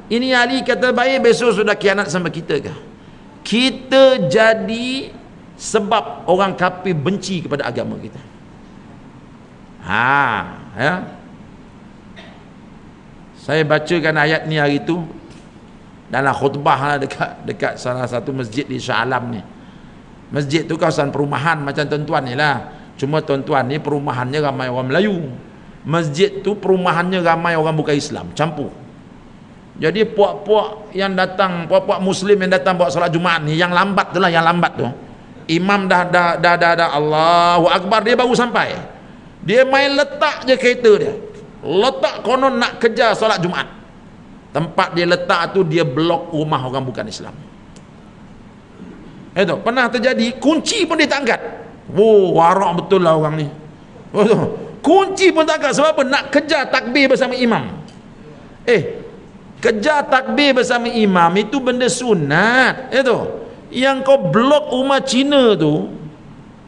ini Ali kata baik, besok sudah khianat sama kita ke? Kita jadi sebab orang kafir benci kepada agama kita. Saya bacakan ayat ni hari tu dalam khutbah dekat salah satu masjid di Shah Alam ni. Masjid tu kawasan perumahan macam tuan-tuan ni lah. Cuma tuan-tuan ni perumahannya ramai orang Melayu. Masjid tu perumahannya ramai orang bukan Islam, campur. Jadi puak-puak yang datang, puak-puak Muslim yang datang buat solat Jumaat ni, yang lambat tu lah, yang lambat tu. Imam dah Allahu Akbar, dia baru sampai. Dia main letak je kereta dia. Letak konon nak kejar solat Jumaat. Tempat dia letak tu dia blok rumah orang bukan Islam. Itu pernah terjadi, kunci pun dia tak angkat. Warak betul lah orang ni. Kunci pun tak angkat. Sebab apa? Nak kejar takbir bersama imam. Kejar takbir bersama imam itu benda sunat. Itu yang kau blok rumah Cina tu,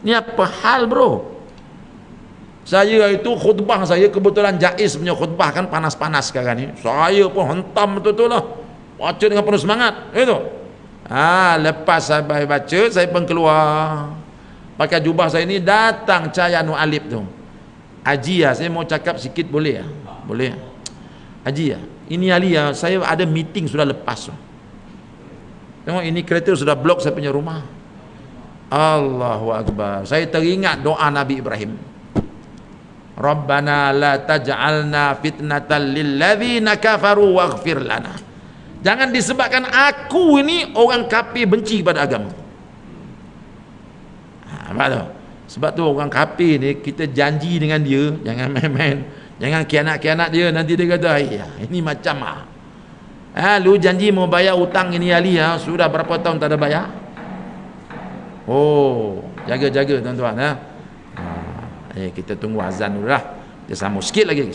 ni apa hal bro? Saya itu khutbah saya kebetulan Jais punya khutbah kan panas-panas sekarang ni. Saya pun hentam betul-betul lah, baca dengan penuh semangat. Itu lepas saya baca, saya pun keluar pakai jubah saya ni, datang Cahaya Nur Alip tu. Haji saya mau cakap sikit boleh boleh Haji ini Ali saya ada meeting sudah lepas tu. Tengok ini kereta sudah blok saya punya rumah. Allahu Akbar. Saya teringat doa Nabi Ibrahim. Rabbana la taj'alna fitnatan lilladzina kafaru waghfir lana. Jangan disebabkan aku ini orang kafir benci kepada agama. Sebab tu orang kafir ni kita janji dengan dia, jangan main-main, jangan khianat-khianat dia, nanti dia kata ini macam lu janji mau bayar hutang ini Ali sudah berapa tahun tak ada bayar. Jaga-jaga tuan-tuan kita tunggu azan dulu lah. Kita sambung sikit lagi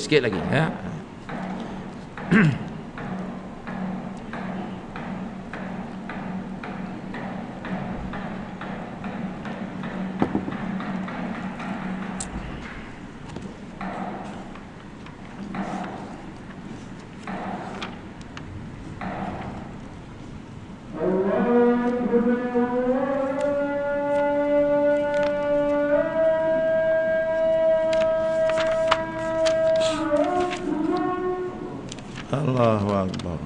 Allahu Akbar.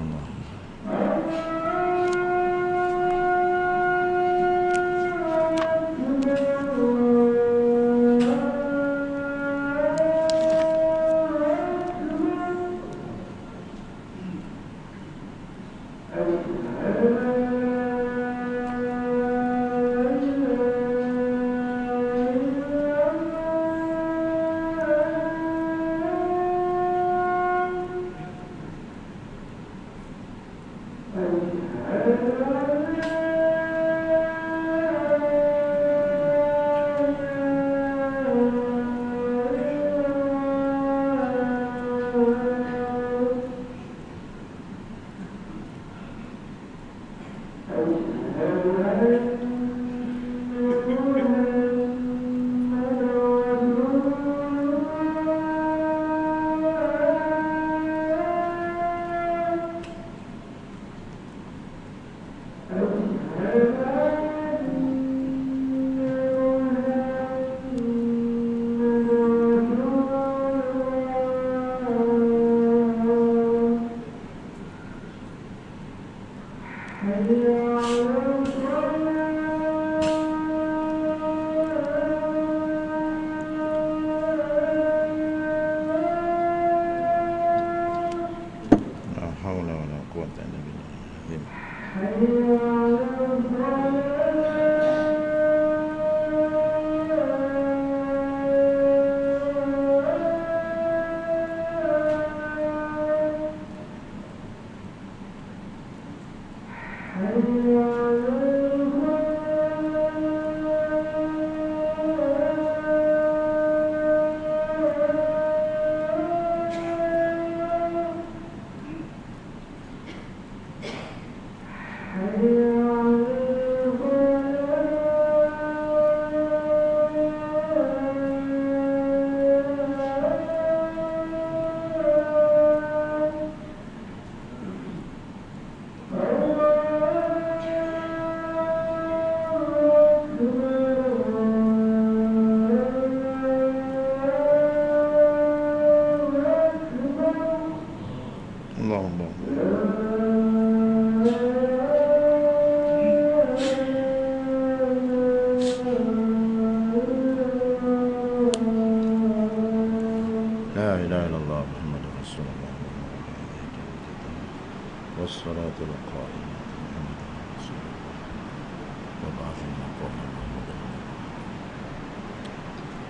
wassalatul qa'imah.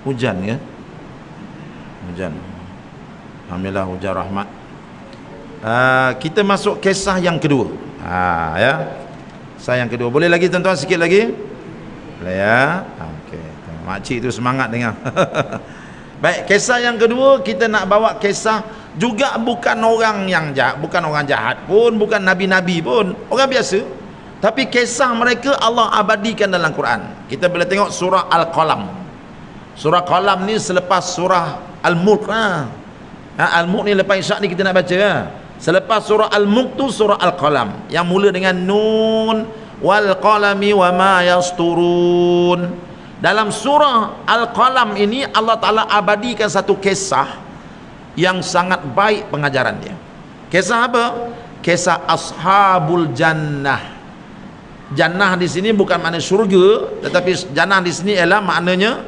Hujan ya? Hujan. Alhamdulillah hujan rahmat. Kita masuk kisah yang kedua. Ya. Kisah yang kedua. Boleh lagi tuan-tuan sikit lagi? Boleh ya? Okey. Makcik tu semangat dengar. Baik, kisah yang kedua kita nak bawa kisah juga bukan orang yang jahat, bukan orang jahat pun, bukan nabi-nabi pun, orang biasa. Tapi kisah mereka Allah abadikan dalam Quran. Kita boleh tengok surah Al-Qalam. Surah Qalam ni selepas surah Al-Mulk. Al-Mulk ni lepas Isyak ni kita nak baca. Selepas surah Al-Mulk tu surah Al-Qalam yang mula dengan Nun wal qalami wa ma yasturun. Dalam surah Al-Qalam ini Allah Ta'ala abadikan satu kisah yang sangat baik pengajaran dia. Kisah apa? Kisah Ashabul Jannah. Jannah di sini bukan makna syurga, tetapi jannah di sini ialah maknanya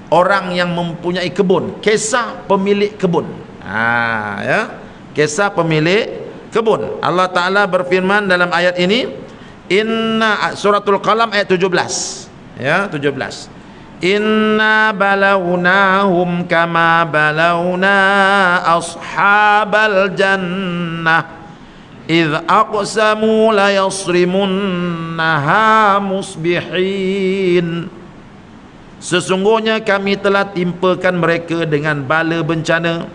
orang yang mempunyai kebun. Kisah pemilik kebun. Ya. Kisah pemilik kebun. Allah Ta'ala berfirman dalam ayat ini, suratul Qalam ayat 17. Ya, 17. Inna balawnahum kama balawna ashabal jannah idh aqsamu la yasrimunnaha musbihin. Sesungguhnya kami telah timpakan mereka dengan bala bencana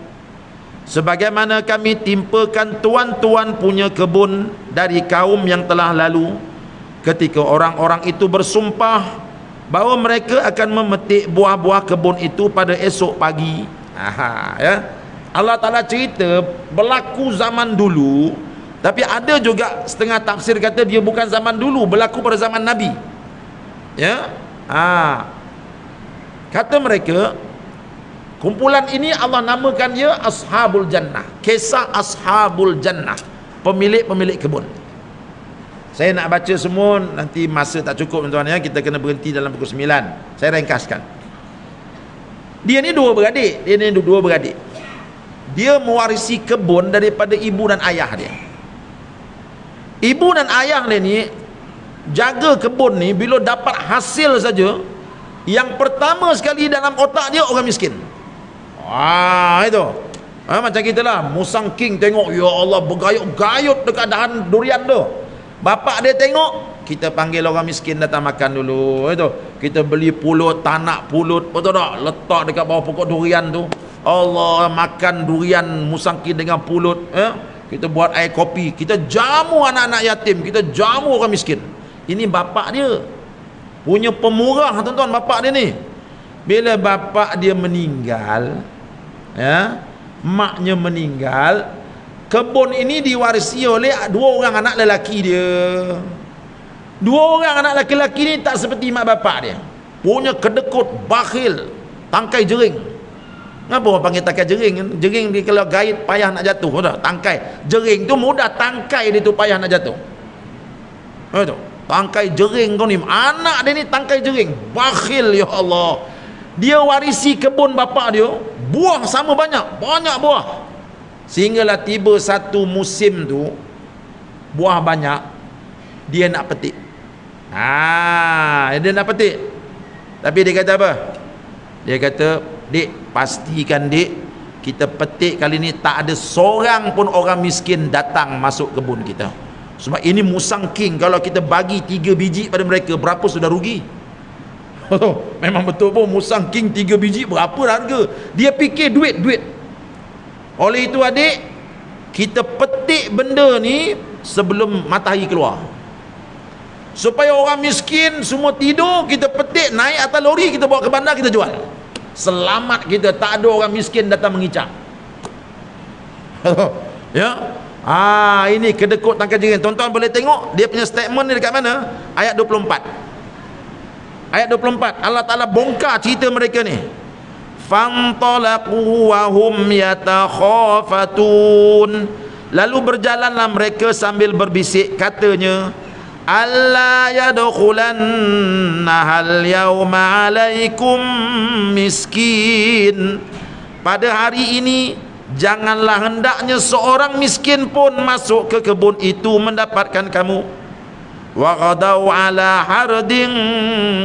sebagaimana kami timpakan tuan-tuan punya kebun dari kaum yang telah lalu ketika orang-orang itu bersumpah bahawa mereka akan memetik buah-buah kebun itu pada esok pagi. Ya. Allah Ta'ala cerita berlaku zaman dulu, tapi ada juga setengah tafsir kata dia bukan zaman dulu, berlaku pada zaman Nabi. Ya. Kata mereka, kumpulan ini Allah namakan dia Ashabul Jannah. Kisah Ashabul Jannah, pemilik-pemilik kebun. Saya nak baca semua, nanti masa tak cukup tuan-tuan ya, kita kena berhenti dalam pukul 9. Saya ringkaskan. Dia ni dua beradik. Dia mewarisi kebun daripada ibu dan ayah dia. Ibu dan ayah dia ni jaga kebun ni, bila dapat hasil saja, yang pertama sekali dalam otak dia orang miskin. Itu. Macam kita lah, musang king tengok, ya Allah bergayut-gayut dekat dahan durian tu. Bapak dia tengok, kita panggil orang miskin datang makan dulu. Itu. Kita beli pulut, tanak pulut, betul tak? Letak dekat bawah pokok durian tu. Allah, makan durian musang king dengan pulut. Kita buat air kopi, kita jamu anak-anak yatim, kita jamu orang miskin. Ini bapak dia. Punya pemurah tuan-tuan bapak dia ni. Bila bapak dia meninggal, ya, maknya meninggal, kebun ini diwarisi oleh dua orang anak lelaki dia. Dua orang anak lelaki ni tak seperti mak bapak dia. Punya kedekut, bakhil, tangkai jering. Kenapa orang panggil tangkai jering? Jering dia kalau gait payah nak jatuh. Tangkai jering tu mudah, tangkai dia tu payah nak jatuh. Itu. Tangkai jering kau ni, anak dia ni tangkai jering, bakhil, ya Allah. Dia warisi kebun bapak dia, buah sama banyak buah. Sehinggalah tiba satu musim tu, buah banyak, dia nak petik. Dia nak petik. Tapi dia kata apa? Dia kata, "Dik, pastikan dik, kita petik kali ni tak ada seorang pun orang miskin datang masuk kebun kita. Sebab ini musang king, kalau kita bagi 3 biji pada mereka, berapa sudah rugi?" Memang betul pun, musang king 3 biji berapa harga? Dia fikir duit. Oleh itu adik, kita petik benda ni sebelum matahari keluar, supaya orang miskin semua tidur, kita petik, naik atas lori, kita bawa ke bandar, kita jual. Selamat kita, tak ada orang miskin datang mengicap. Ya. Ini kedekut tangkai jering. Tuan-tuan boleh tengok dia punya statement ni dekat mana? Ayat 24. Ayat 24 Allah Ta'ala bongkar cerita mereka ni. Fantalaqu wa hum yatakhafatun. Lalu berjalanlah mereka sambil berbisik, katanya, alla yadkhulannahal yawma alaikum miskin. Pada hari ini janganlah hendaknya seorang miskin pun masuk ke kebun itu mendapatkan kamu. Wa ghadaw ala hardin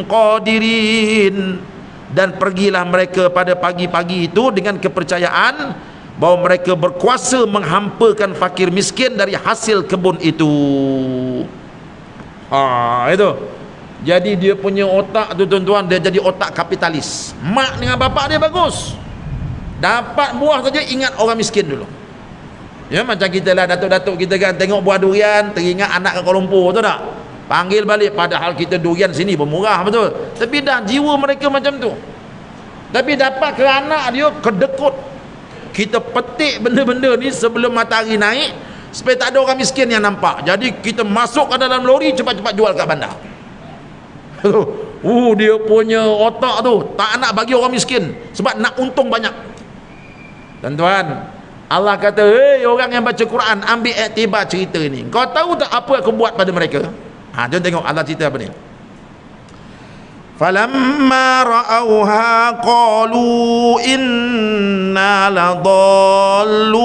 qadirin, dan pergilah mereka pada pagi-pagi itu dengan kepercayaan bahawa mereka berkuasa menghampakan fakir miskin dari hasil kebun itu. Itu. Jadi dia punya otak tu tuan-tuan, dia jadi otak kapitalis. Mak dengan bapak dia bagus, dapat buah saja ingat orang miskin dulu. Ya, macam kita lah, datuk-datuk kita kan tengok buah durian teringat anak kat Kuala Lumpur tu tak, panggil balik, padahal kita durian sini pun murah betul, tapi dah jiwa mereka macam tu. Tapi dapat ke anak dia kedekut. Kita petik benda-benda ni sebelum matahari naik supaya tak ada orang miskin yang nampak. Jadi kita masuk ke dalam lori, cepat-cepat jual kat bandar. Dia punya otak tu tak nak bagi orang miskin sebab nak untung banyak. Tuan-tuan, Allah kata, hei orang yang baca Quran, ambil iktibar cerita ini. Kau tahu tak apa aku buat pada mereka? Jom tengok Allah cerita apa ni. Falamma ra'awha qalu inna ladallun.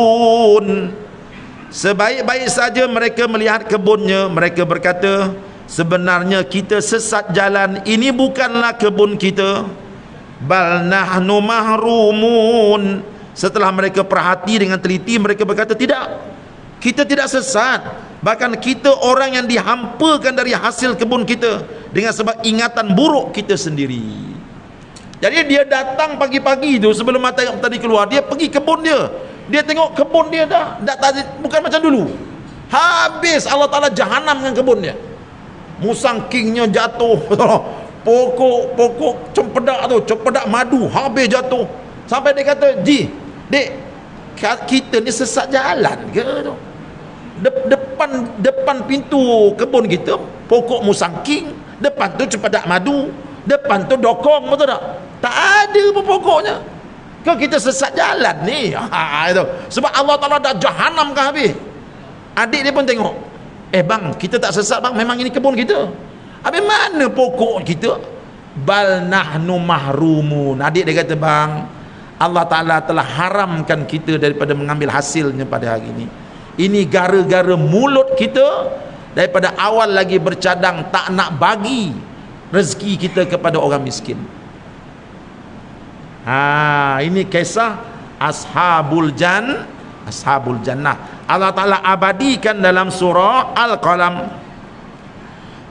Sebaik-baik saja mereka melihat kebunnya, mereka berkata, sebenarnya kita sesat jalan, ini bukanlah kebun kita. Bal nahnu mahrumun. Setelah mereka perhati dengan teliti, mereka berkata, tidak, kita tidak sesat, bahkan kita orang yang dihampakan dari hasil kebun kita dengan sebab ingatan buruk kita sendiri. Jadi dia datang pagi-pagi tu sebelum matahari keluar, dia pergi kebun dia, dia tengok kebun dia dah bukan macam dulu. Habis Allah Ta'ala jahanam dengan kebun dia. Musangkingnya jatuh, pokok cempedak tu, cempedak madu habis jatuh. Sampai dia kata, Dek, kita ni sesat jalan ke tu? Depan pintu kebun kita pokok musangking, depan tu cempedak madu, depan tu dokong, betul tak? Tak ada pun pokoknya. Ke kita sesat jalan ni? Itu. Sebab Allah Ta'ala dah jahanam kan habis. Adik dia pun tengok, bang, kita tak sesat bang, memang ini kebun kita. Habis mana pokok kita? Bal nahnu mahrumun. Adik dia kata, bang, Allah Ta'ala telah haramkan kita daripada mengambil hasilnya pada hari ini. Ini gara-gara mulut kita daripada awal lagi bercadang tak nak bagi rezeki kita kepada orang miskin. Ini kisah Ashabul Jannah. Allah Ta'ala abadikan dalam surah Al-Qalam.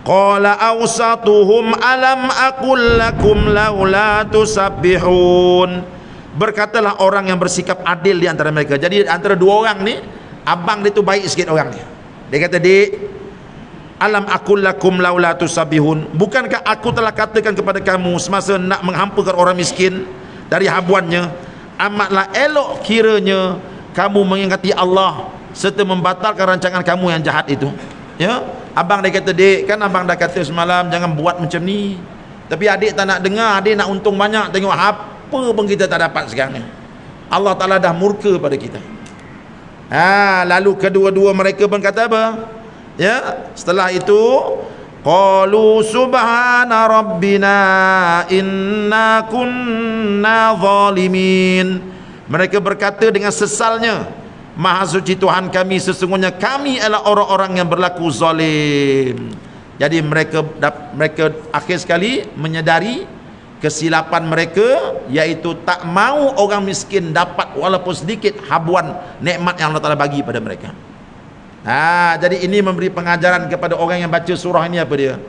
Qala awsatuhum alam aqul lakum laula tusabbihun. Berkatalah orang yang bersikap adil di antara mereka. Jadi antara dua orang ni, abang dia tu baik sikit orang ni. Dia kata, Dek, alam aqul lakum laula tusabbihun, bukankah aku telah katakan kepada kamu semasa nak menghampakan orang miskin dari habuannya, amatlah elok kiranya kamu mengingati Allah serta membatalkan rancangan kamu yang jahat itu. Ya, abang dia kata, Dek, kan abang dah kata semalam jangan buat macam ni. Tapi adik tak nak dengar, adik nak untung banyak. Tengok apa pun kita tak dapat sekarang ni. Allah Ta'ala dah murka pada kita. Lalu kedua-dua mereka pun kata apa? Ya, setelah itu qalu subhana rabbina inna kunna zalimin. Mereka berkata dengan sesalnya, Maha suci Tuhan kami, sesungguhnya kami adalah orang-orang yang berlaku zalim. Jadi mereka akhir sekali menyedari kesilapan mereka, iaitu tak mau orang miskin dapat walaupun sedikit habuan nikmat yang Allah Ta'ala bagi pada mereka. Jadi ini memberi pengajaran kepada orang yang baca surah ini apa dia?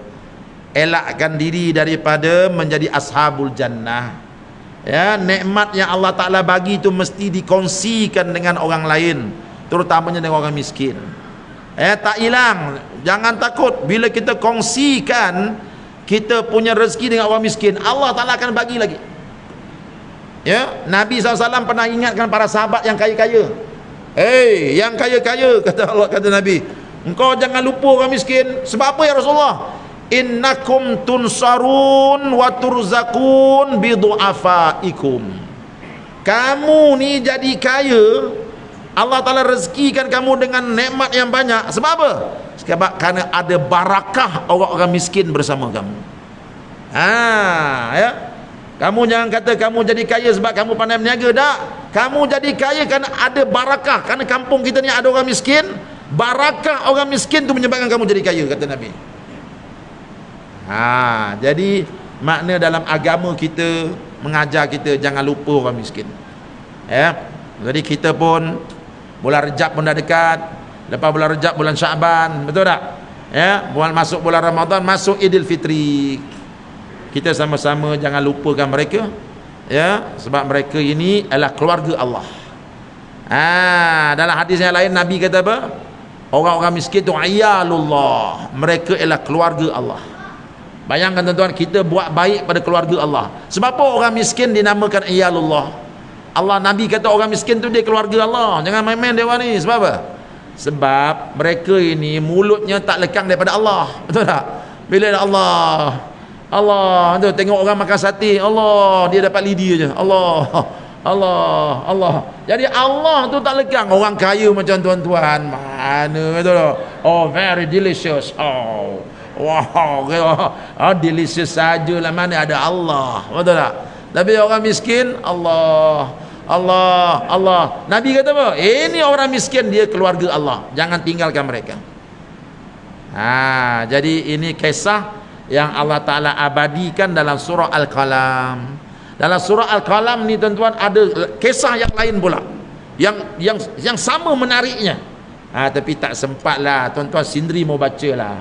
Elakkan diri daripada menjadi ashabul jannah. Ya, nikmat yang Allah Ta'ala bagi itu mesti dikongsikan dengan orang lain, terutamanya dengan orang miskin. Tak hilang. Jangan takut, bila kita kongsikan kita punya rezeki dengan orang miskin, Allah Ta'ala akan bagi lagi. Ya, Nabi SAW pernah ingatkan para sahabat yang kaya-kaya. Yang kaya-kaya, kata Nabi, engkau jangan lupa orang miskin. Sebab apa ya Rasulullah? Innakum tunsarun wa turzakun bidu'afaikum. Kamu ni jadi kaya, Allah Ta'ala rezekikan kamu dengan nikmat yang banyak. Sebab apa? Sebab kerana ada barakah orang-orang miskin bersama kamu. Ya. Kamu jangan kata kamu jadi kaya sebab kamu pandai berniaga. Tak. Kamu jadi kaya kerana ada barakah, kerana kampung kita ni ada orang miskin. Barakah orang miskin tu menyebabkan kamu jadi kaya, kata Nabi. Jadi makna dalam agama kita mengajar kita jangan lupa orang miskin. Jadi kita pun bulan Rejab pun dah dekat. Lepas bulan Rejab bulan Syaban, betul tak? Masuk bulan Ramadan, masuk Idul Fitri. Kita sama-sama jangan lupakan mereka, sebab mereka ini adalah keluarga Allah. Dalam hadis yang lain Nabi kata apa? Orang-orang miskin tu ayalullah, mereka ialah keluarga Allah. Bayangkan tuan-tuan, kita buat baik pada keluarga Allah. Sebab apa orang miskin dinamakan ayalullah? Allah, Nabi kata orang miskin tu dia keluarga Allah. Jangan main-main dewa ni. Sebab apa? Sebab mereka ini mulutnya tak lekang daripada Allah. Betul tak? Bila Allah tu tengok orang makan sate, Allah, dia dapat lidi aja. Allah. Jadi Allah tu tak lekang. Orang kaya macam tuan-tuan, mana betul tak? Oh, very delicious. Wow, delicious sajalah, mana ada Allah. Betul tak? Tapi orang miskin, Allah. Nabi kata apa? Ini orang miskin, dia keluarga Allah. Jangan tinggalkan mereka. Jadi ini kisah yang Allah Ta'ala abadikan dalam surah Al-Qalam. Dalam surah Al-Qalam ni tuan-tuan ada kisah yang lain pula, yang sama menariknya. Tapi tak sempat lah tuan-tuan. Sindri mau baca lah.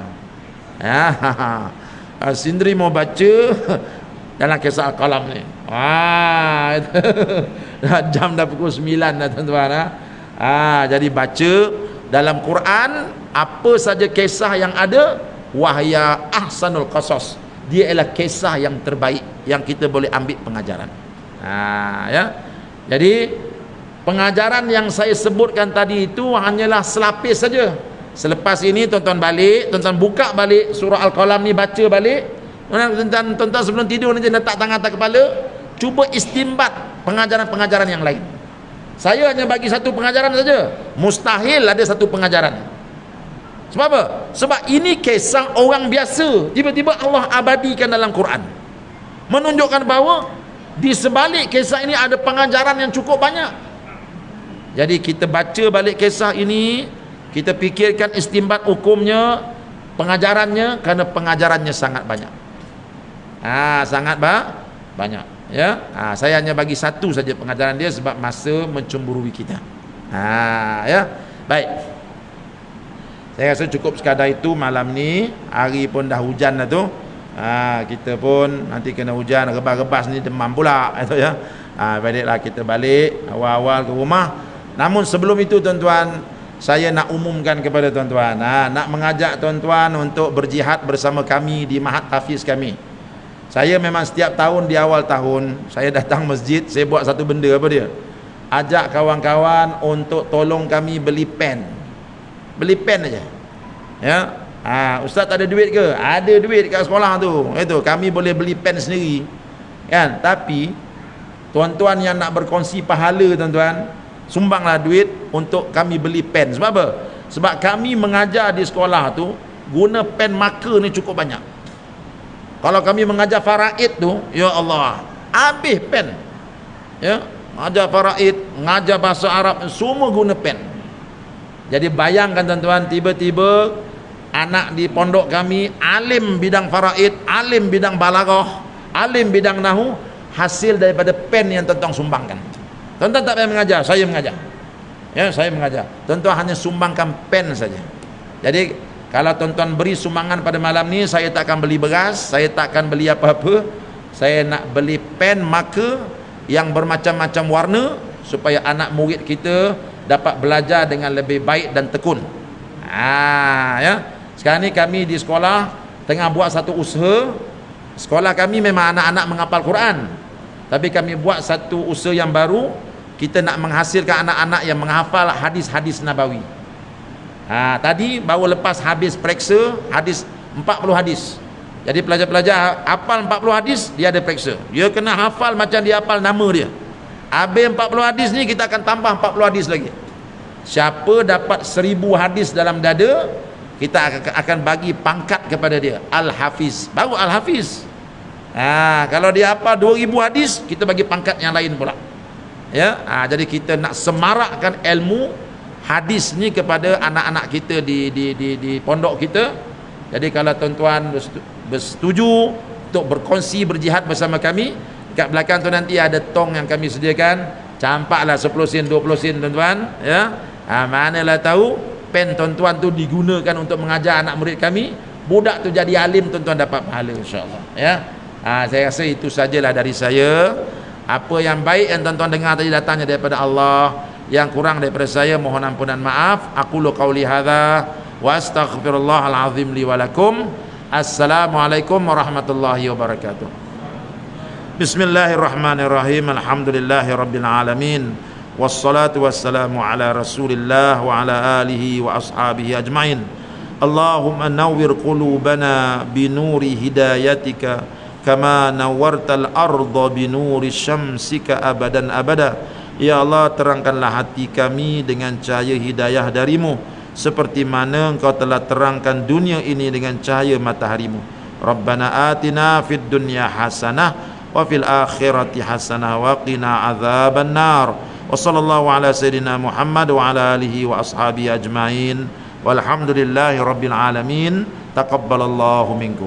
Sindri mau baca dalam kisah Al-Qalam ni. Jam dah pukul 9 dah tuan-tuan. Jadi baca dalam Quran apa saja kisah yang ada, wahya ahsanul qasas, dia ialah kisah yang terbaik yang kita boleh ambil pengajaran. Jadi pengajaran yang saya sebutkan tadi itu hanyalah selapis saja. Selepas ini tuan-tuan balik, tuan-tuan buka balik surah Al-Qalam ni, baca balik. Tuan-tuan sebelum tidur nanti letak tangan atas kepala, cuba istimbat pengajaran-pengajaran yang lain. Saya hanya bagi satu pengajaran saja. Mustahil ada satu pengajaran. Sebab apa? Sebab ini kisah orang biasa, tiba-tiba Allah abadikan dalam Quran, menunjukkan bahawa di sebalik kisah ini ada pengajaran yang cukup banyak. Jadi kita baca balik kisah ini, kita fikirkan istimbat hukumnya, pengajarannya, kerana pengajarannya sangat banyak. Sangat banyak. Saya hanya bagi satu saja pengajaran dia sebab masa mencemburui kita. Baik. Saya rasa cukup sekadar itu malam ni. Hari pun dah hujan dah tu. Kita pun nanti kena hujan, rebas-rebas ni demam pula itu ya. Baiklah kita balik awal-awal ke rumah. Namun sebelum itu tuan-tuan, saya nak umumkan kepada tuan-tuan, nak mengajak tuan-tuan untuk berjihad bersama kami di Mahat Hafiz kami. Saya memang setiap tahun di awal tahun saya datang masjid, saya buat satu benda, apa dia? Ajak kawan-kawan untuk tolong kami beli pen. Beli pen aja. Ya. Ustaz tak ada duit ke? Ada duit kat sekolah tu. Itu kami boleh beli pen sendiri. Kan? Tapi tuan-tuan yang nak berkongsi pahala tuan-tuan, sumbanglah duit untuk kami beli pen. Sebab apa? Sebab kami mengajar di sekolah tu guna pen marker ni cukup banyak. Kalau kami mengajar faraid tu, ya Allah, habis pen. Ya, mengajar faraid, mengajar bahasa Arab, semua guna pen. Jadi bayangkan tuan-tuan, tiba-tiba anak di pondok kami alim bidang faraid, alim bidang balaghah, alim bidang nahwu, hasil daripada pen yang tuan-tuan sumbangkan. Tuan-tuan tak payah mengajar, saya mengajar. Ya, saya mengajar. Tuan-tuan hanya sumbangkan pen saja. Jadi kalau tuan-tuan beri sumbangan pada malam ni, saya tak akan beli beras, saya tak akan beli apa-apa. Saya nak beli pen marker yang bermacam-macam warna supaya anak murid kita dapat belajar dengan lebih baik dan tekun. Ya. Sekarang ni kami di sekolah tengah buat satu usaha. Sekolah kami memang anak-anak menghafal Quran, tapi kami buat satu usaha yang baru. Kita nak menghasilkan anak-anak yang menghafal hadis-hadis Nabawi. Tadi baru lepas habis periksa hadis 40 hadis. Jadi pelajar-pelajar hafal 40 hadis, dia ada periksa. Dia kena hafal macam dia hafal nama dia. Habis 40 hadis ni kita akan tambah 40 hadis lagi. Siapa dapat 1000 hadis dalam dada, kita akan bagi pangkat kepada dia, Al-Hafiz. Baru Al-Hafiz. Kalau dia hafal 2000 hadis, kita bagi pangkat yang lain pula. Ya, jadi kita nak semarakkan ilmu hadis ni kepada anak-anak kita di pondok kita. Jadi kalau tuan-tuan bersetuju untuk berkongsi berjihad bersama kami, kat belakang tu nanti ada tong yang kami sediakan, campaklah 10 sen 20 sen tuan-tuan, ya. Manalah tahu pen tuan-tuan tu digunakan untuk mengajar anak murid kami, budak tu jadi alim, tuan-tuan dapat pahala insya-Allah, ya. Saya rasa itu sajalah dari saya. Apa yang baik yang tuan-tuan dengar tadi datangnya daripada Allah, yang kurang daripada saya mohon ampunan maaf. Aqulu qauli hadza wa astaghfirullahal azim li wa lakum. Assalamualaikum warahmatullahi wabarakatuh. Bismillahirrahmanirrahim. Alhamdulillahi rabbil alamin. Wassalatu wassalamu ala Rasulillah wa ala alihi wa ashabihi ajmain. Allahumma nawwir qulubana binuri hidayatika kama nawwartal arda binuri syamsika abadan abada. Ya Allah, terangkanlah hati kami dengan cahaya hidayah darimu, seperti mana engkau telah terangkan dunia ini dengan cahaya mataharimu. Rabbana atina fid dunya hasanah wa fil akhirati hasanah wa qina adzaban nar. Wa sallallahu ala sayyidina Muhammad wa ala alihi wa ashabihi ajmain. Walhamdulillahi rabbil alamin. Taqabbalallahu minkum.